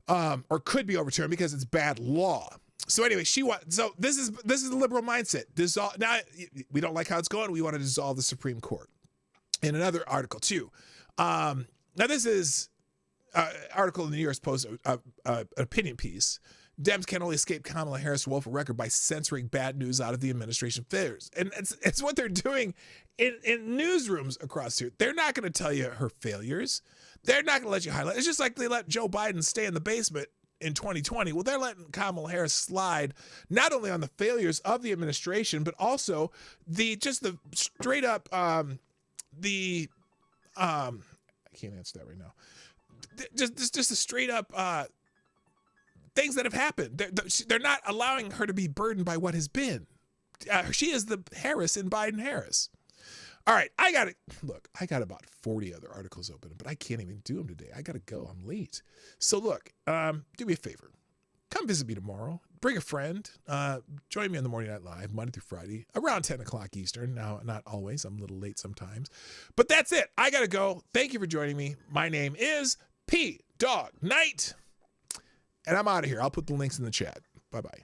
or could be overturned because it's bad law. So anyway, so this is the liberal mindset. Now we don't like how it's going. We want to dissolve the Supreme Court. In another article too. Now this is an article in the New York Post, an opinion piece. Dems can only escape Kamala Harris' woeful record by censoring bad news out of the administration failures. And it's what they're doing in newsrooms across here. They're not going to tell you her failures. They're not going to let you highlight. It's just like they let Joe Biden stay in the basement in 2020. Well, they're letting Kamala Harris slide not only on the failures of the administration, but also the straight up, I can't answer that right now. Just a straight up things that have happened. They're not allowing her to be burdened by what has been. She is the Harris in Biden Harris. All right, I got about 40 other articles open, but I can't even do them today. I got to go. I'm late. So look, do me a favor. Come visit me tomorrow. Bring a friend. Join me on the Morning Night Live, Monday through Friday, around 10 o'clock Eastern. Now, not always. I'm a little late sometimes. But that's it. I got to go. Thank you for joining me. My name is P Dog Knight. And I'm out of here. I'll put the links in the chat. Bye-bye.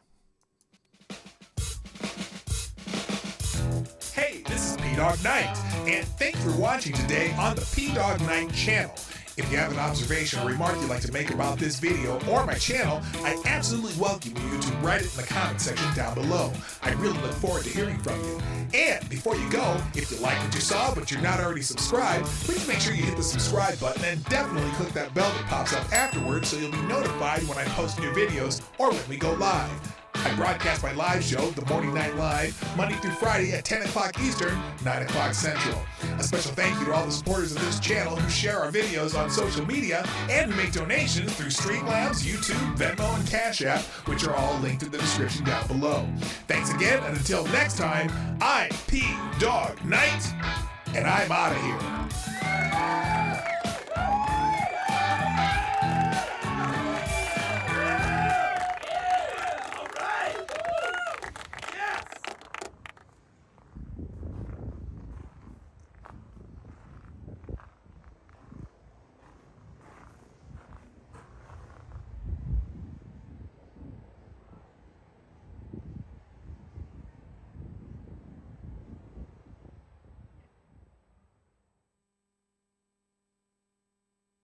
Hey, this is P Dog Knight, and thanks for watching today on the P Dog Knight channel. If you have an observation or remark you'd like to make about this video or my channel, I absolutely welcome you to write it in the comment section down below. I really look forward to hearing from you. And before you go, if you like what you saw but you're not already subscribed, please make sure you hit the subscribe button and definitely click that bell that pops up afterwards so you'll be notified when I post new videos or when we go live. I broadcast my live show, The Morning Night Live, Monday through Friday at 10 o'clock Eastern, 9 o'clock Central. A special thank you to all the supporters of this channel who share our videos on social media and who make donations through Streamlabs, YouTube, Venmo, and Cash App, which are all linked in the description down below. Thanks again, and until next time, I'm P Dog Knight, and I'm out of here.